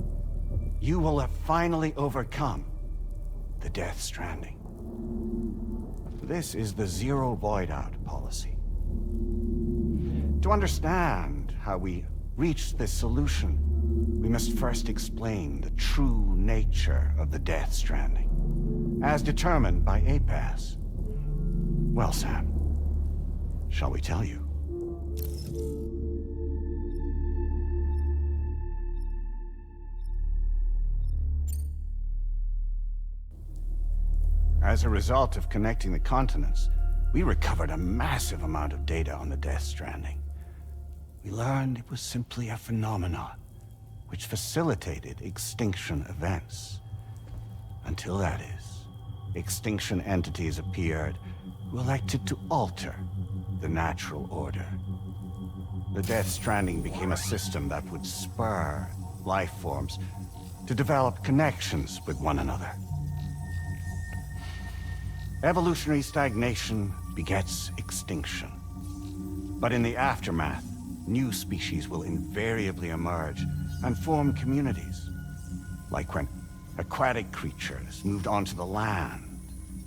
you will have finally overcome the Death Stranding. This is the Zero Void-Out policy. To understand how we reached this solution, we must first explain the true nature of the Death Stranding, as determined by APAS. Well, Sam, shall we tell you? As a result of connecting the continents, we recovered a massive amount of data on the Death Stranding. We learned it was simply a phenomenon which facilitated extinction events. Until that is, extinction entities appeared who elected to alter the natural order. The Death Stranding became a system that would spur life forms to develop connections with one another. Evolutionary stagnation begets extinction. But in the aftermath, new species will invariably emerge and form communities. Like when aquatic creatures moved onto the land,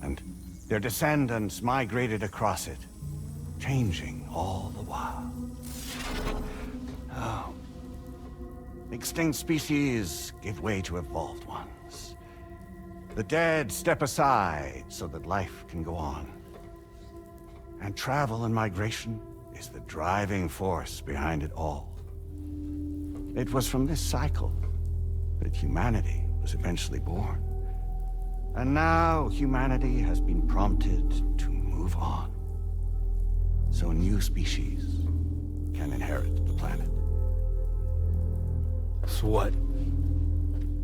and their descendants migrated across it, changing all the while. Oh. Extinct species give way to evolved ones. The dead step aside so that life can go on. And travel and migration is the driving force behind it all. It was from this cycle that humanity was eventually born. And now humanity has been prompted to move on, so new species can inherit the planet. So what?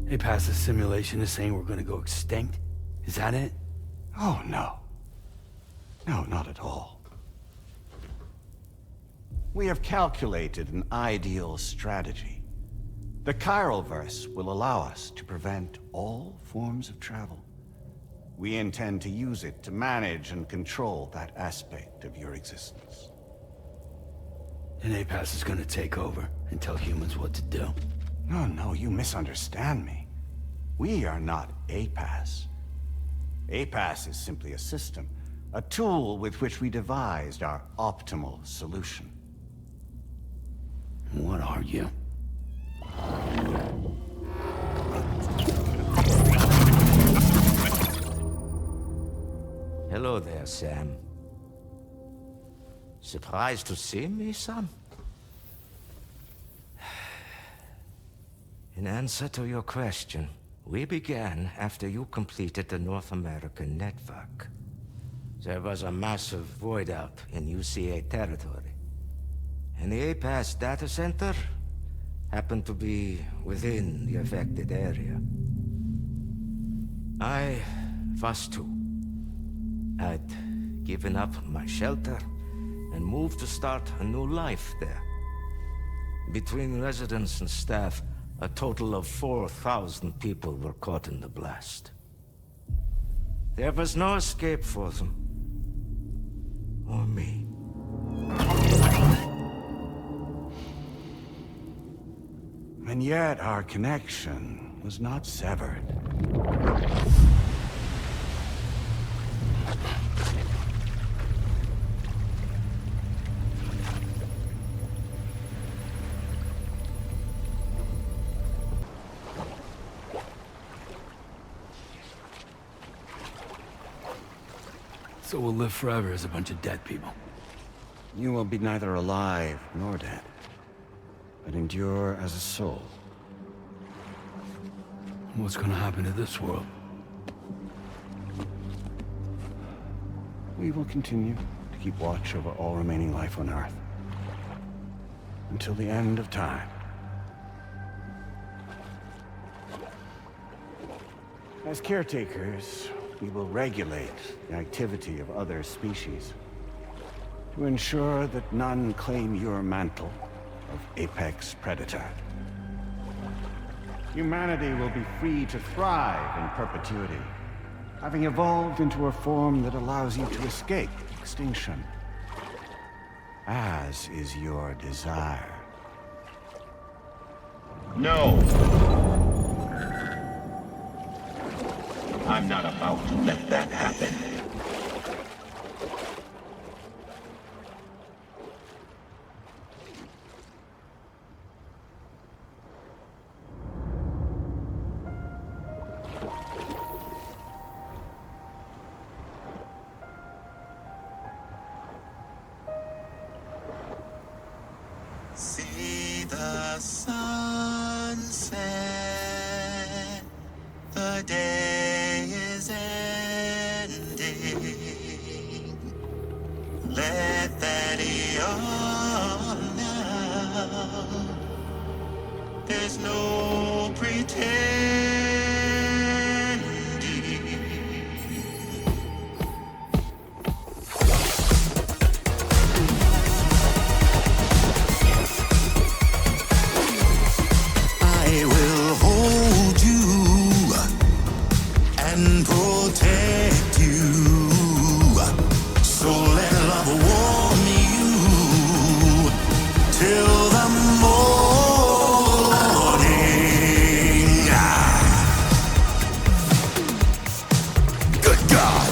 APAS' simulation is saying we're gonna go extinct? Is that it? Oh, no. No, not at all. We have calculated an ideal strategy. The Chiralverse will allow us to prevent all forms of travel. We intend to use it to manage and control that aspect of your existence. And APAS is gonna take over and tell humans what to do. No, you misunderstand me. We are not APAS. APAS is simply a system, a tool with which we devised our optimal solution. What are you? Hello there, Sam. Surprised to see me, son? In answer to your question, we began after you completed the North American network. There was a massive void out in UCA territory, and the APAS data center happened to be within the affected area. I was too. I'd given up my shelter and moved to start a new life there. Between residents and staff, a total of 4,000 people were caught in the blast. There was no escape for them. Or me. And yet our connection was not severed. So we'll live forever as a bunch of dead people. You will be neither alive nor dead, but endure as a soul. What's gonna happen to this world? We will continue to keep watch over all remaining life on Earth. Until the end of time. As caretakers, we will regulate the activity of other species to ensure that none claim your mantle of apex predator. Humanity will be free to thrive in perpetuity, having evolved into a form that allows you to escape extinction, as is your desire. No! I'm not about to let that happen. See the sunset, the day is ending. Let that yawn now. There's no pretending. I will hold you and protect you. So let love warm you till the morning. Good God.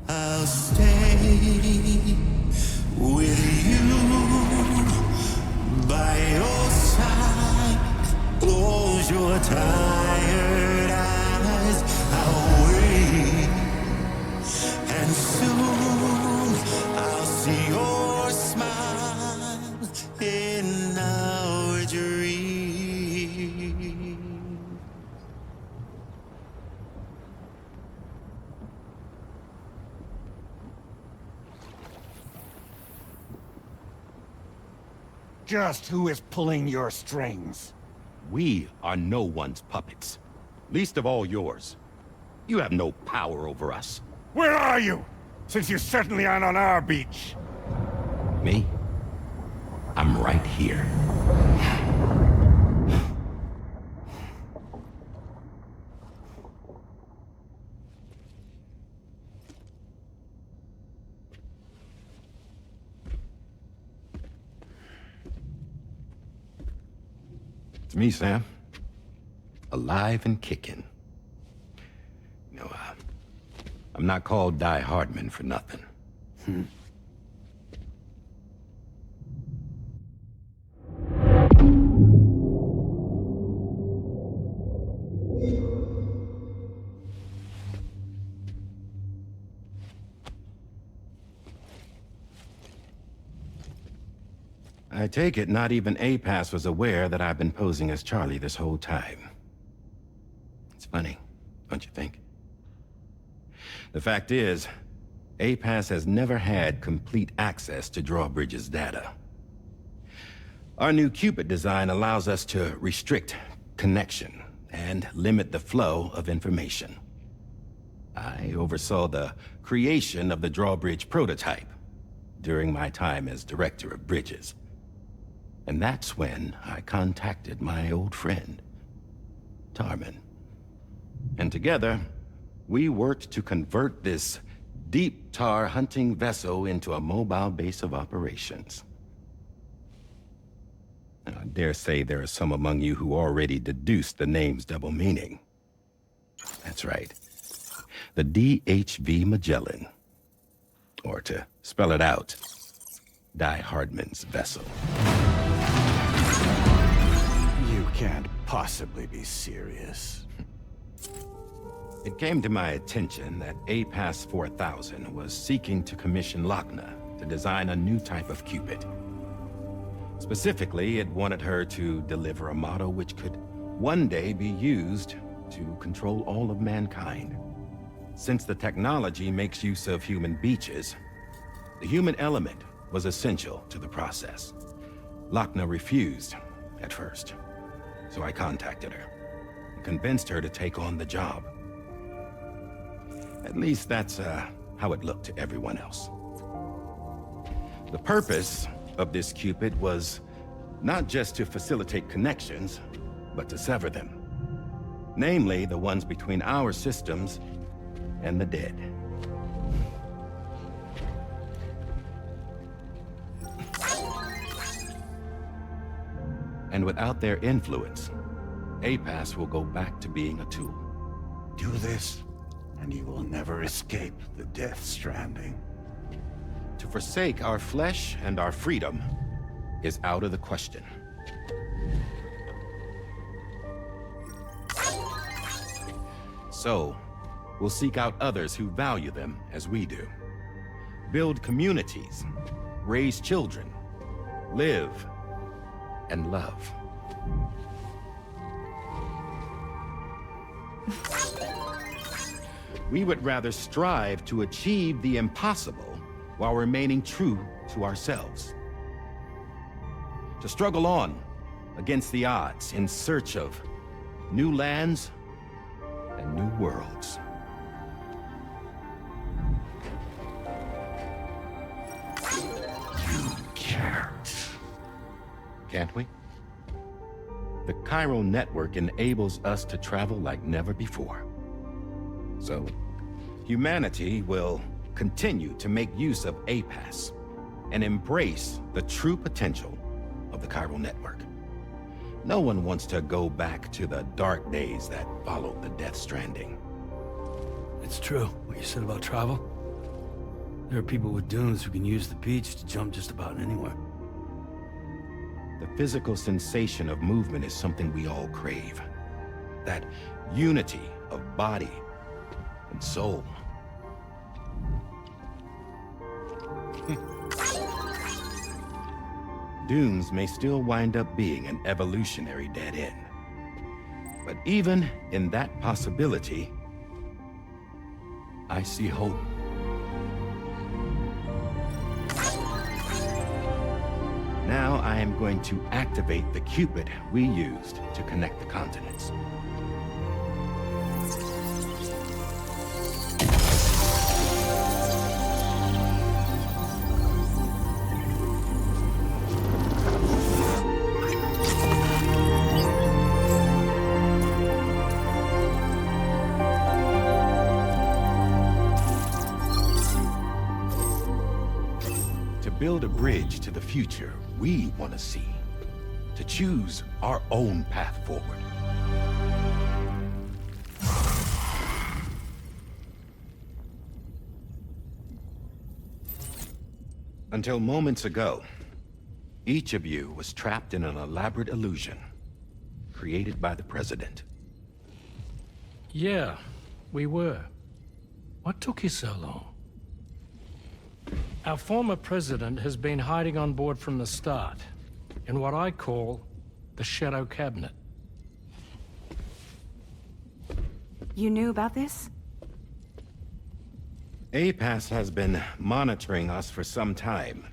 I'll stay with you by your side. Close your tired eyes. I'll wait, and soon I'll see your smile in our dream. Just who is pulling your strings? We are no one's puppets. Least of all yours. You have no power over us. Where are you? Since you certainly aren't on our beach. Me? I'm right here. It's me, Sam. Alive and kicking. You know, I'm not called Die Hardman for nothing. I take it not even APAS was aware that I've been posing as Charlie this whole time. It's funny, don't you think? The fact is, APAS has never had complete access to Drawbridge's data. Our new Cupid design allows us to restrict connection and limit the flow of information. I oversaw the creation of the Drawbridge prototype during my time as Director of Bridges. And that's when I contacted my old friend, Tarman. And together, we worked to convert this deep tar hunting vessel into a mobile base of operations. And I dare say there are some among you who already deduced the name's double meaning. That's right. The DHV Magellan. Or to spell it out, Die Hardman's vessel. You can't possibly be serious. It came to my attention that APAS 4000 was seeking to commission Lochna to design a new type of Cupid. Specifically, it wanted her to deliver a model which could one day be used to control all of mankind. Since the technology makes use of human beaches, the human element was essential to the process. Lochner refused at first, so I contacted her and convinced her to take on the job. At least that's how it looked to everyone else. The purpose of this Cupid was not just to facilitate connections, but to sever them. Namely, the ones between our systems and the dead. And without their influence, APAS will go back to being a tool. Do this, and you will never escape the Death Stranding. To forsake our flesh and our freedom is out of the question. So, we'll seek out others who value them as we do. Build communities, raise children, live, and love. We would rather strive to achieve the impossible while remaining true to ourselves. To struggle on against the odds in search of new lands and new worlds. You can't. Can't we? The chiral network enables us to travel like never before. So, humanity will continue to make use of APAS and embrace the true potential of the chiral network. No one wants to go back to the dark days that followed the Death Stranding. It's true, what you said about travel. There are people with dunes who can use the beach to jump just about anywhere. The physical sensation of movement is something we all crave. That unity of body and soul. Dunes may still wind up being an evolutionary dead end. But even in that possibility, I see hope. Now I am going to activate the Cupid we used to connect the continents. Build a bridge to the future we want to see, to choose our own path forward. Until moments ago, each of you was trapped in an elaborate illusion created by the President. Yeah, we were. What took you so long? Our former president has been hiding on board from the start, in what I call the Shadow Cabinet. You knew about this? APAS has been monitoring us for some time.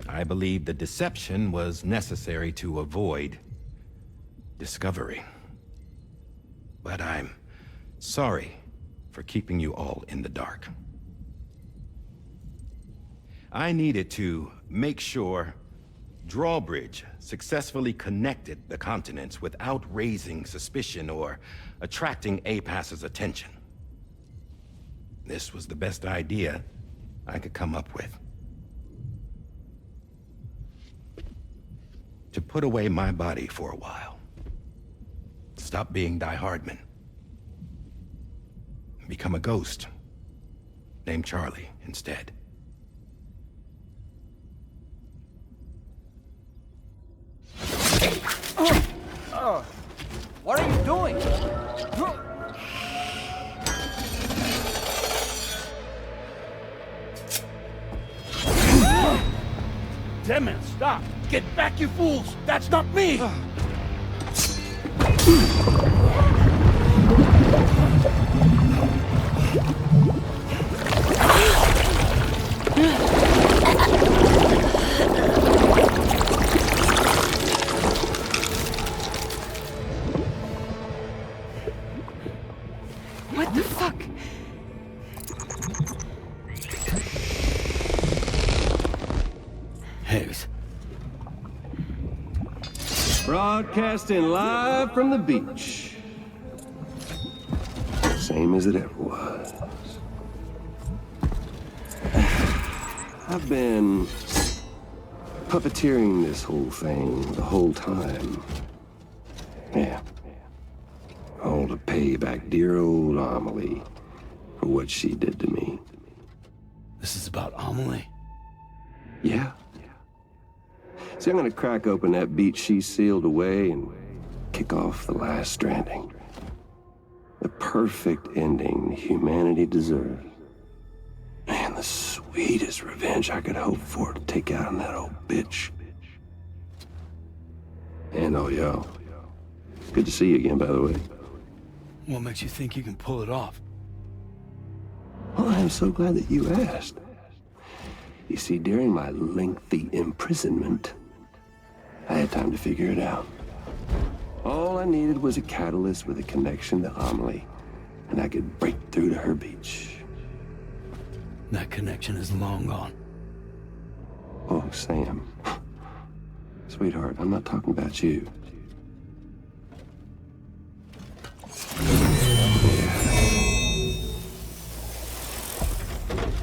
I believe the deception was necessary to avoid discovery. But I'm sorry for keeping you all in the dark. I needed to make sure Drawbridge successfully connected the continents without raising suspicion or attracting APAS's attention. This was the best idea I could come up with. To put away my body for a while. Stop being Die Hardman. Become a ghost. Named Charlie instead. What are you doing? Damn it, stop! Get back, you fools! That's not me! Broadcasting live from the beach. Same as it ever was. I've been puppeteering this whole thing the whole time. Yeah. All to pay back dear old Amelie for what she did to me. This is about Amelie? Yeah. See, I'm gonna crack open that beach she sealed away and kick off the last Stranding. The perfect ending humanity deserves. Man, the sweetest revenge I could hope for to take out on that old bitch. And all y'all. Good to see you again, by the way. What makes you think you can pull it off? Well, I'm so glad that you asked. You see, during my lengthy imprisonment, I had time to figure it out. All I needed was a catalyst with a connection to Amelie, and I could break through to her beach. That connection is long gone. Oh, Sam. Sweetheart, I'm not talking about you.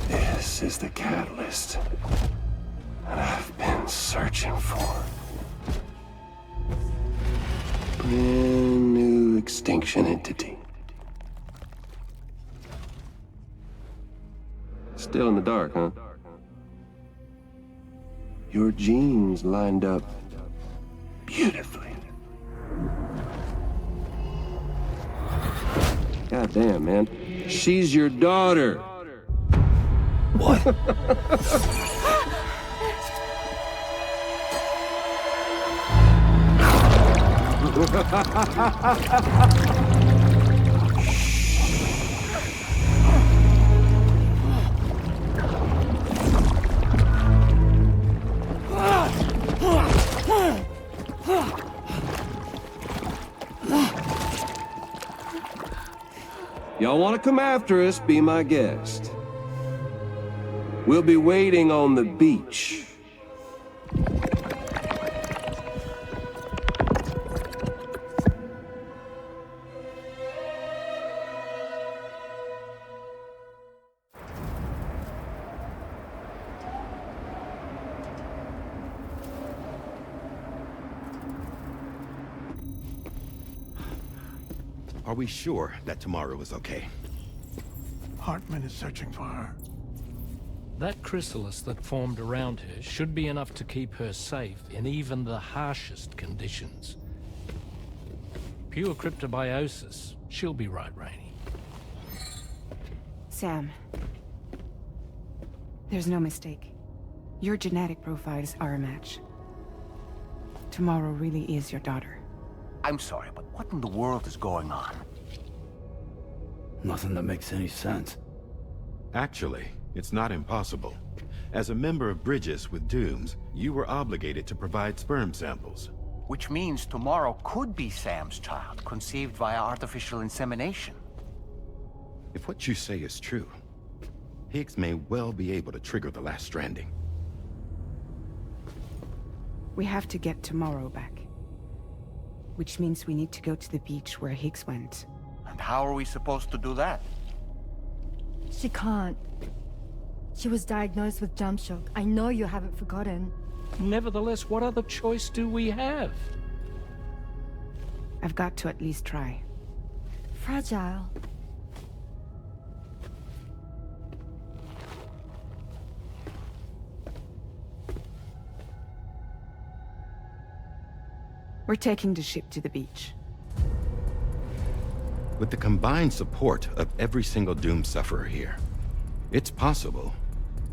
This is the catalyst that I've been searching for. Brand new extinction entity. Still in the dark, huh? Your genes lined up beautifully. God damn, man. She's your daughter. What? Y'all want to come after us, be my guest. We'll be waiting on the beach. Are we sure that tomorrow is okay? Hartman is searching for her. That chrysalis that formed around her should be enough to keep her safe in even the harshest conditions. Pure cryptobiosis. She'll be right, Rainey. Sam. There's no mistake. Your genetic profiles are a match. Tomorrow really is your daughter. I'm sorry, but what in the world is going on? Nothing that makes any sense. Actually, it's not impossible. As a member of Bridges with Dooms, you were obligated to provide sperm samples. Which means tomorrow could be Sam's child, conceived via artificial insemination. If what you say is true, Higgs may well be able to trigger the last Stranding. We have to get tomorrow back. Which means we need to go to the beach where Higgs went. And how are we supposed to do that? She can't. She was diagnosed with jump shock. I know you haven't forgotten. Nevertheless, what other choice do we have? I've got to at least try. Fragile. We're taking the ship to the beach. With the combined support of every single Doom sufferer here, it's possible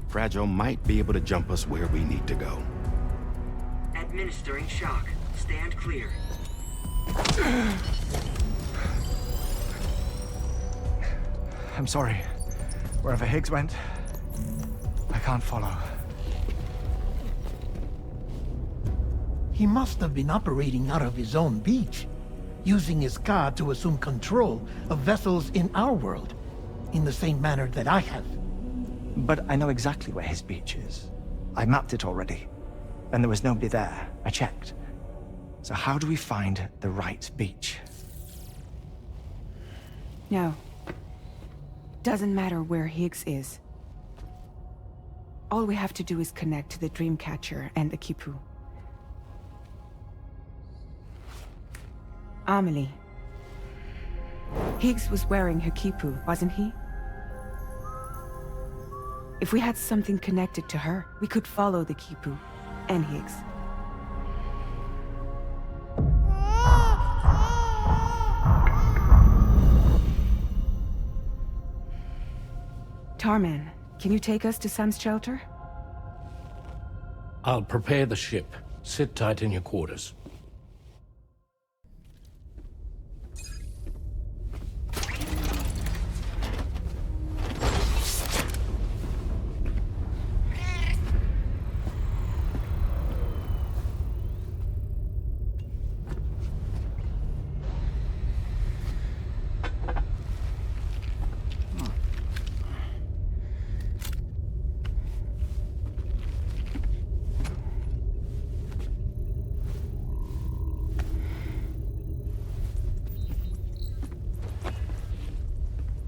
Fragile might be able to jump us where we need to go. Administering shock. Stand clear. I'm sorry. Wherever Higgs went, I can't follow. He must have been operating out of his own beach, using his car to assume control of vessels in our world, in the same manner that I have. But I know exactly where his beach is. I mapped it already. And there was nobody there. I checked. So how do we find the right beach? No. Doesn't matter where Higgs is. All we have to do is connect to the Dreamcatcher and the Kipu. Amelie. Higgs was wearing her Kipu, wasn't he? If we had something connected to her, we could follow the Kipu and Higgs. Tarman, can you take us to Sam's shelter? I'll prepare the ship. Sit tight in your quarters.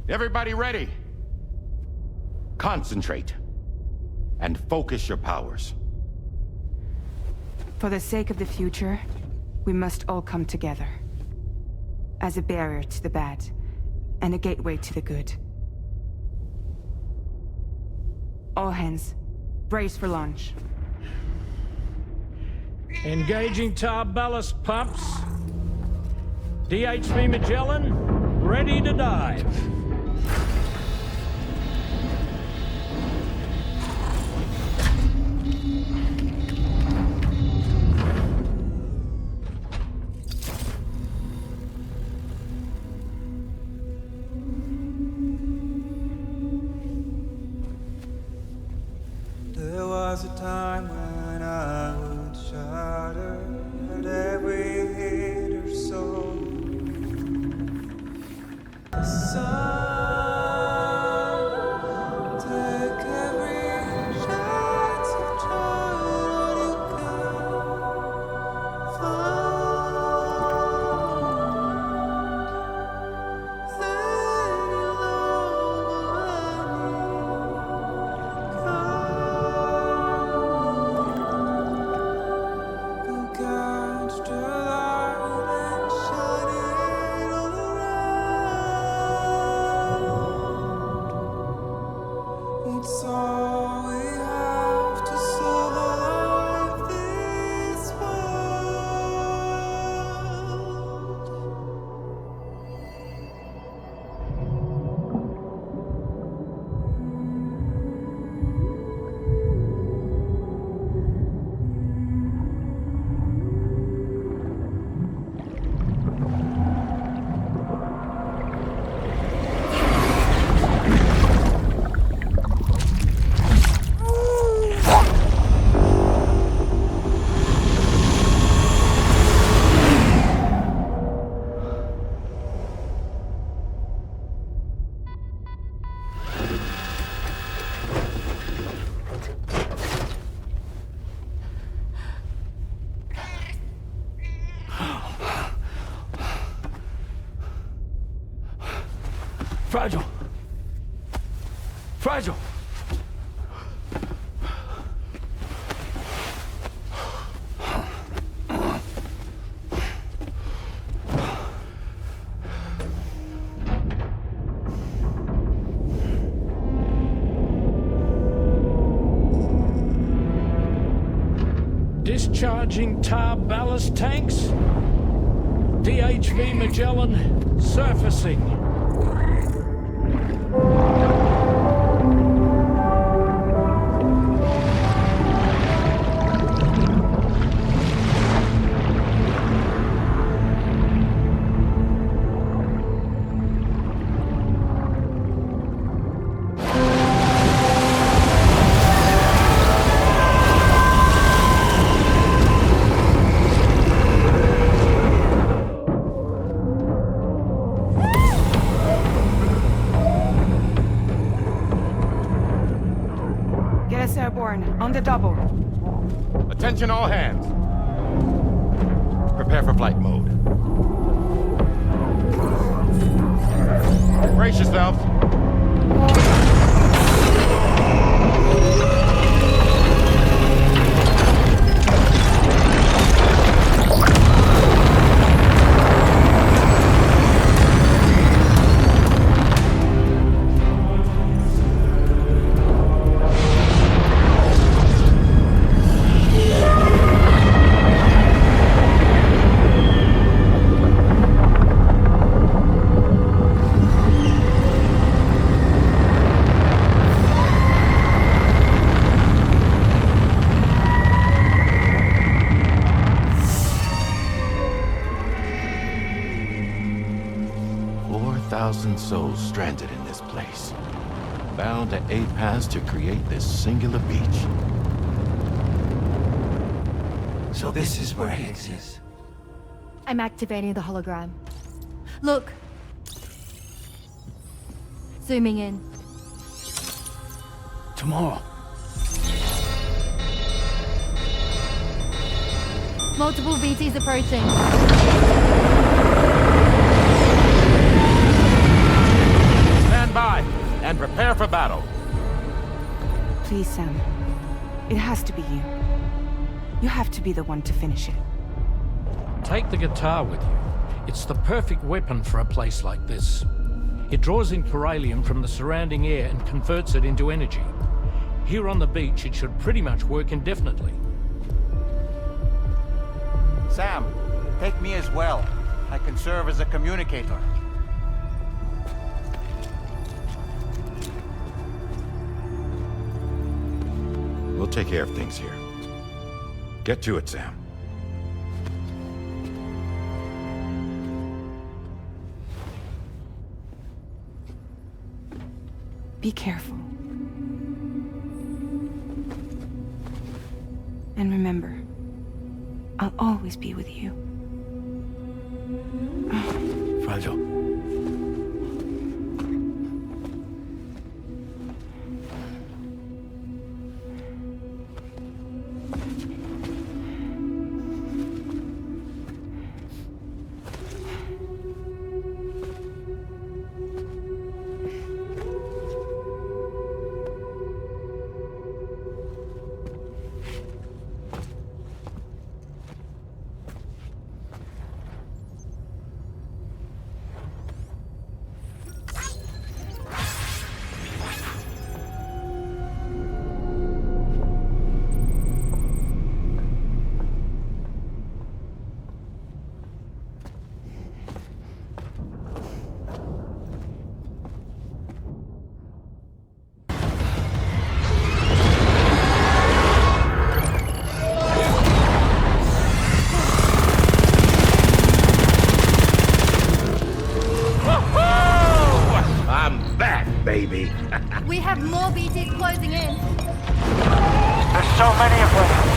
Everybody ready? Concentrate. And focus your powers. For the sake of the future, we must all come together. As a barrier to the bad, and a gateway to the good. All hands, brace for launch. Engaging tar ballast pumps. DHV Magellan, ready to dive. There was a time when I would shudder at every hit or soul. The sun, take every chance of trying you can find. Then you it's all we have to survive this world. Fragile. Fragile. Discharging tar ballast tanks. DHV Magellan surfacing. Get us airborne, on the double. Attention all hands. Prepare for flight mode. Brace yourselves. Souls stranded in this place, bound to 8 paths to create this singular beach. So this is where Higgs is. I'm activating the hologram. Look! Zooming in. Tomorrow. Multiple BTs approaching. Stand by and prepare for battle. Please, Sam. It has to be you. You have to be the one to finish it. Take the guitar with you. It's the perfect weapon for a place like this. It draws in chiralium from the surrounding air and converts it into energy. Here on the beach, it should pretty much work indefinitely. Sam, take me as well. I can serve as a communicator. We'll take care of things here. Get to it, Sam. Be careful. And remember, I'll always be with you. Fragile. Baby. We have more BTs closing in. There's so many of them.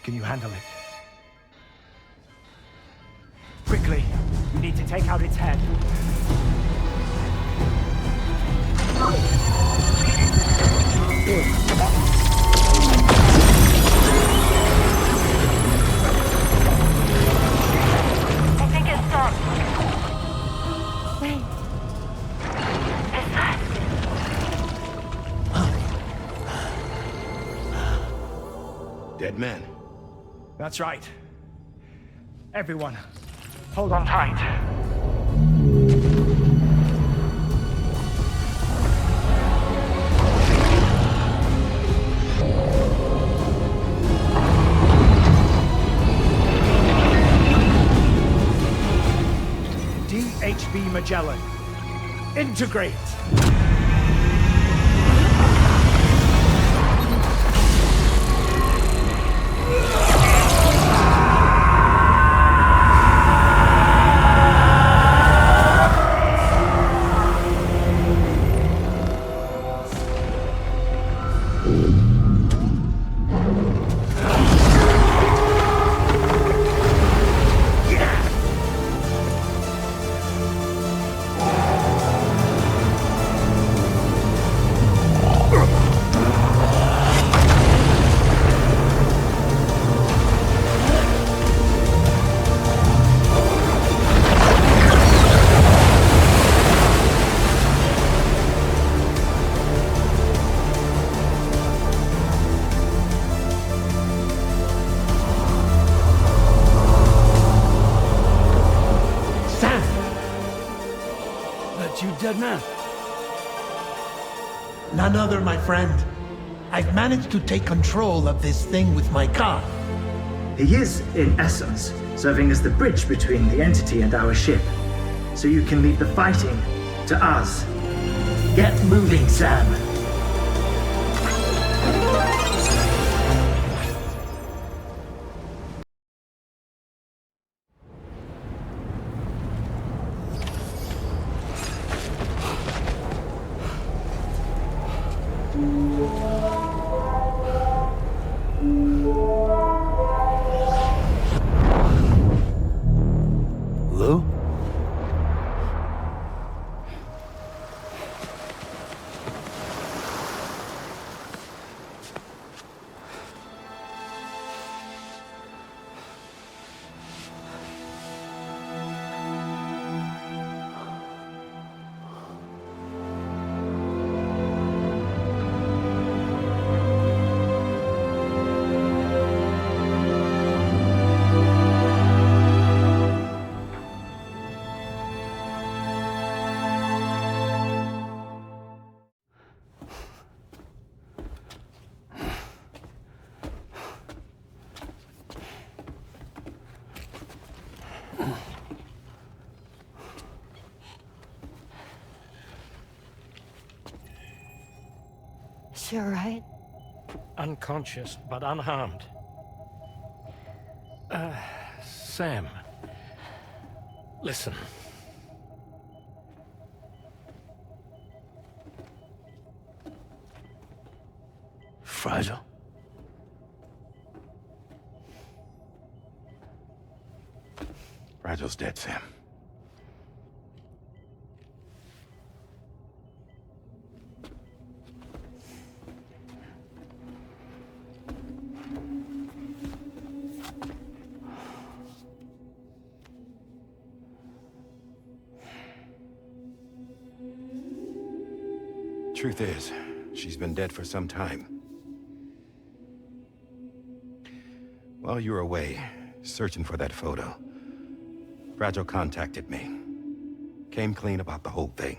Can you handle it? Quickly, we need to take out its head. I think it stopped. Wait. Is that? Dead man. That's right. Everyone, hold on tight. DHB Magellan, integrate! Dead man. None other, my friend. I've managed to take control of this thing with my car. He is, in essence, serving as the bridge between the entity and our ship. So you can leave the fighting to us. Get moving, Sam. Lou? Is she all right? Unconscious, but unharmed. Sam. Listen. Fragile? Fragile's dead, Sam. Truth is, she's been dead for some time. While you were away, searching for that photo, Fragile contacted me. Came clean about the whole thing.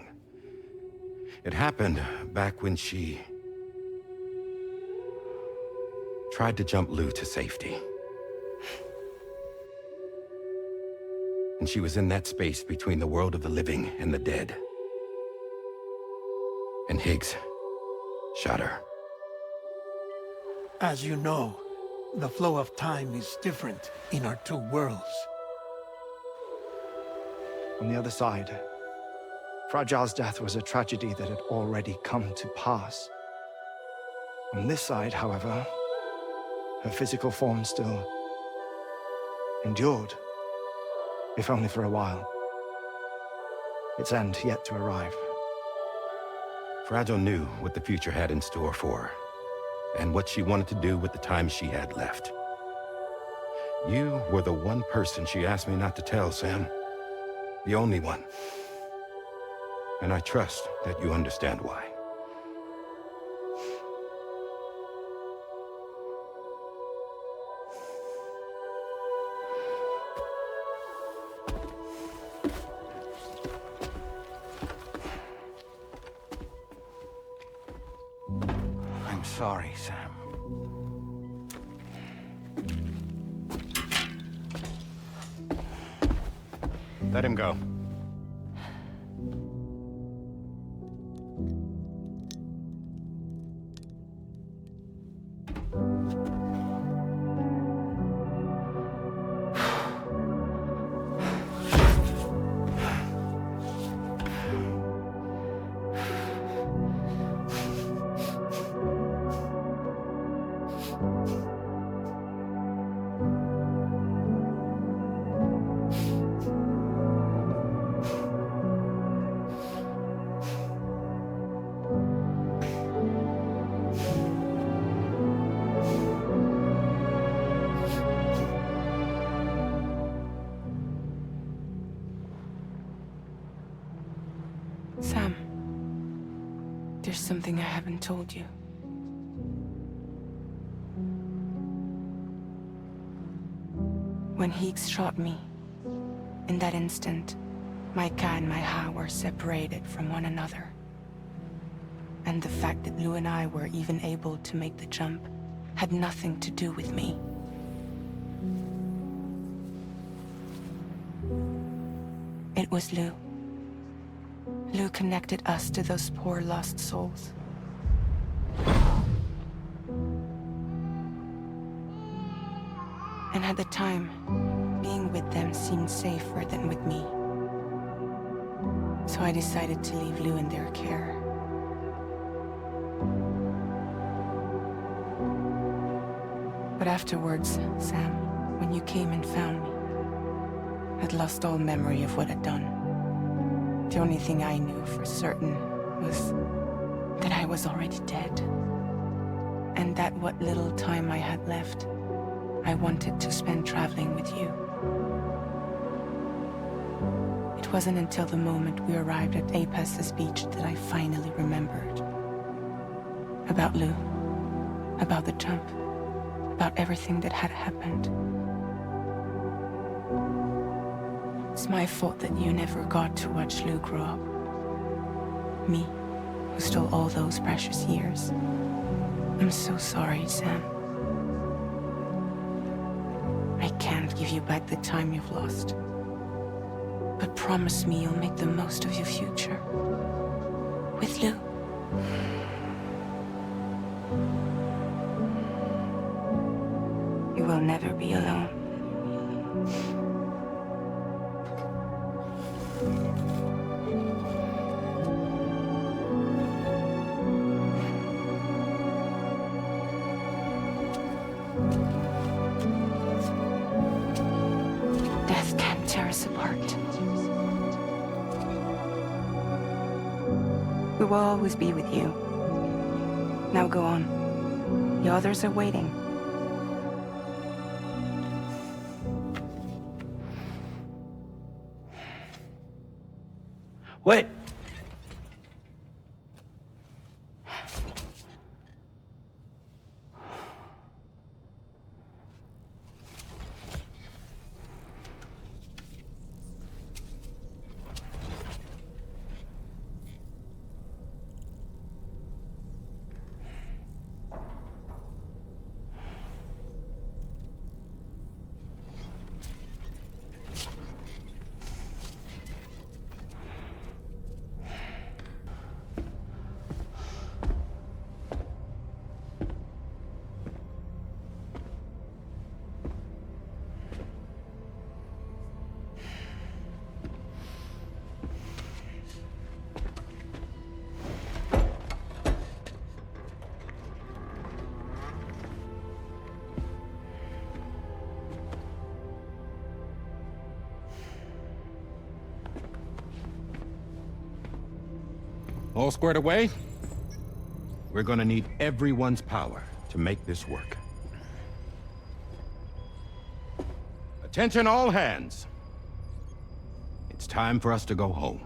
It happened back when she tried to jump Lou to safety. And she was in that space between the world of the living and the dead. And Higgs shot her. As you know, the flow of time is different in our two worlds. On the other side, Fragile's death was a tragedy that had already come to pass. On this side, however, her physical form still endured, if only for a while. Its end yet to arrive. Fragile knew what the future had in store for her, and what she wanted to do with the time she had left. You were the one person she asked me not to tell, Sam. The only one. And I trust that you understand why. I'm sorry, Sam. Let him go. Sam, there's something I haven't told you. When Heeks shot me, in that instant, my Ka and my Ha were separated from one another. And the fact that Lou and I were even able to make the jump had nothing to do with me. It was Lou. Lou connected us to those poor lost souls. And at the time, being with them seemed safer than with me. So I decided to leave Lou in their care. But afterwards, Sam, when you came and found me, I'd lost all memory of what I'd done. The only thing I knew for certain was that I was already dead. And that what little time I had left, I wanted to spend traveling with you. It wasn't until the moment we arrived at Apas's beach that I finally remembered. About Lou, about the jump, about everything that had happened. It's my fault that you never got to watch Lou grow up. Me, who stole all those precious years. I'm so sorry, Sam. I can't give you back the time you've lost. But promise me you'll make the most of your future. With Lou. You will never be alone. Death can't tear us apart. We will always be with you. Now go on. The others are waiting. Wait! All squared away? We're gonna need everyone's power to make this work. Attention all hands. It's time for us to go home.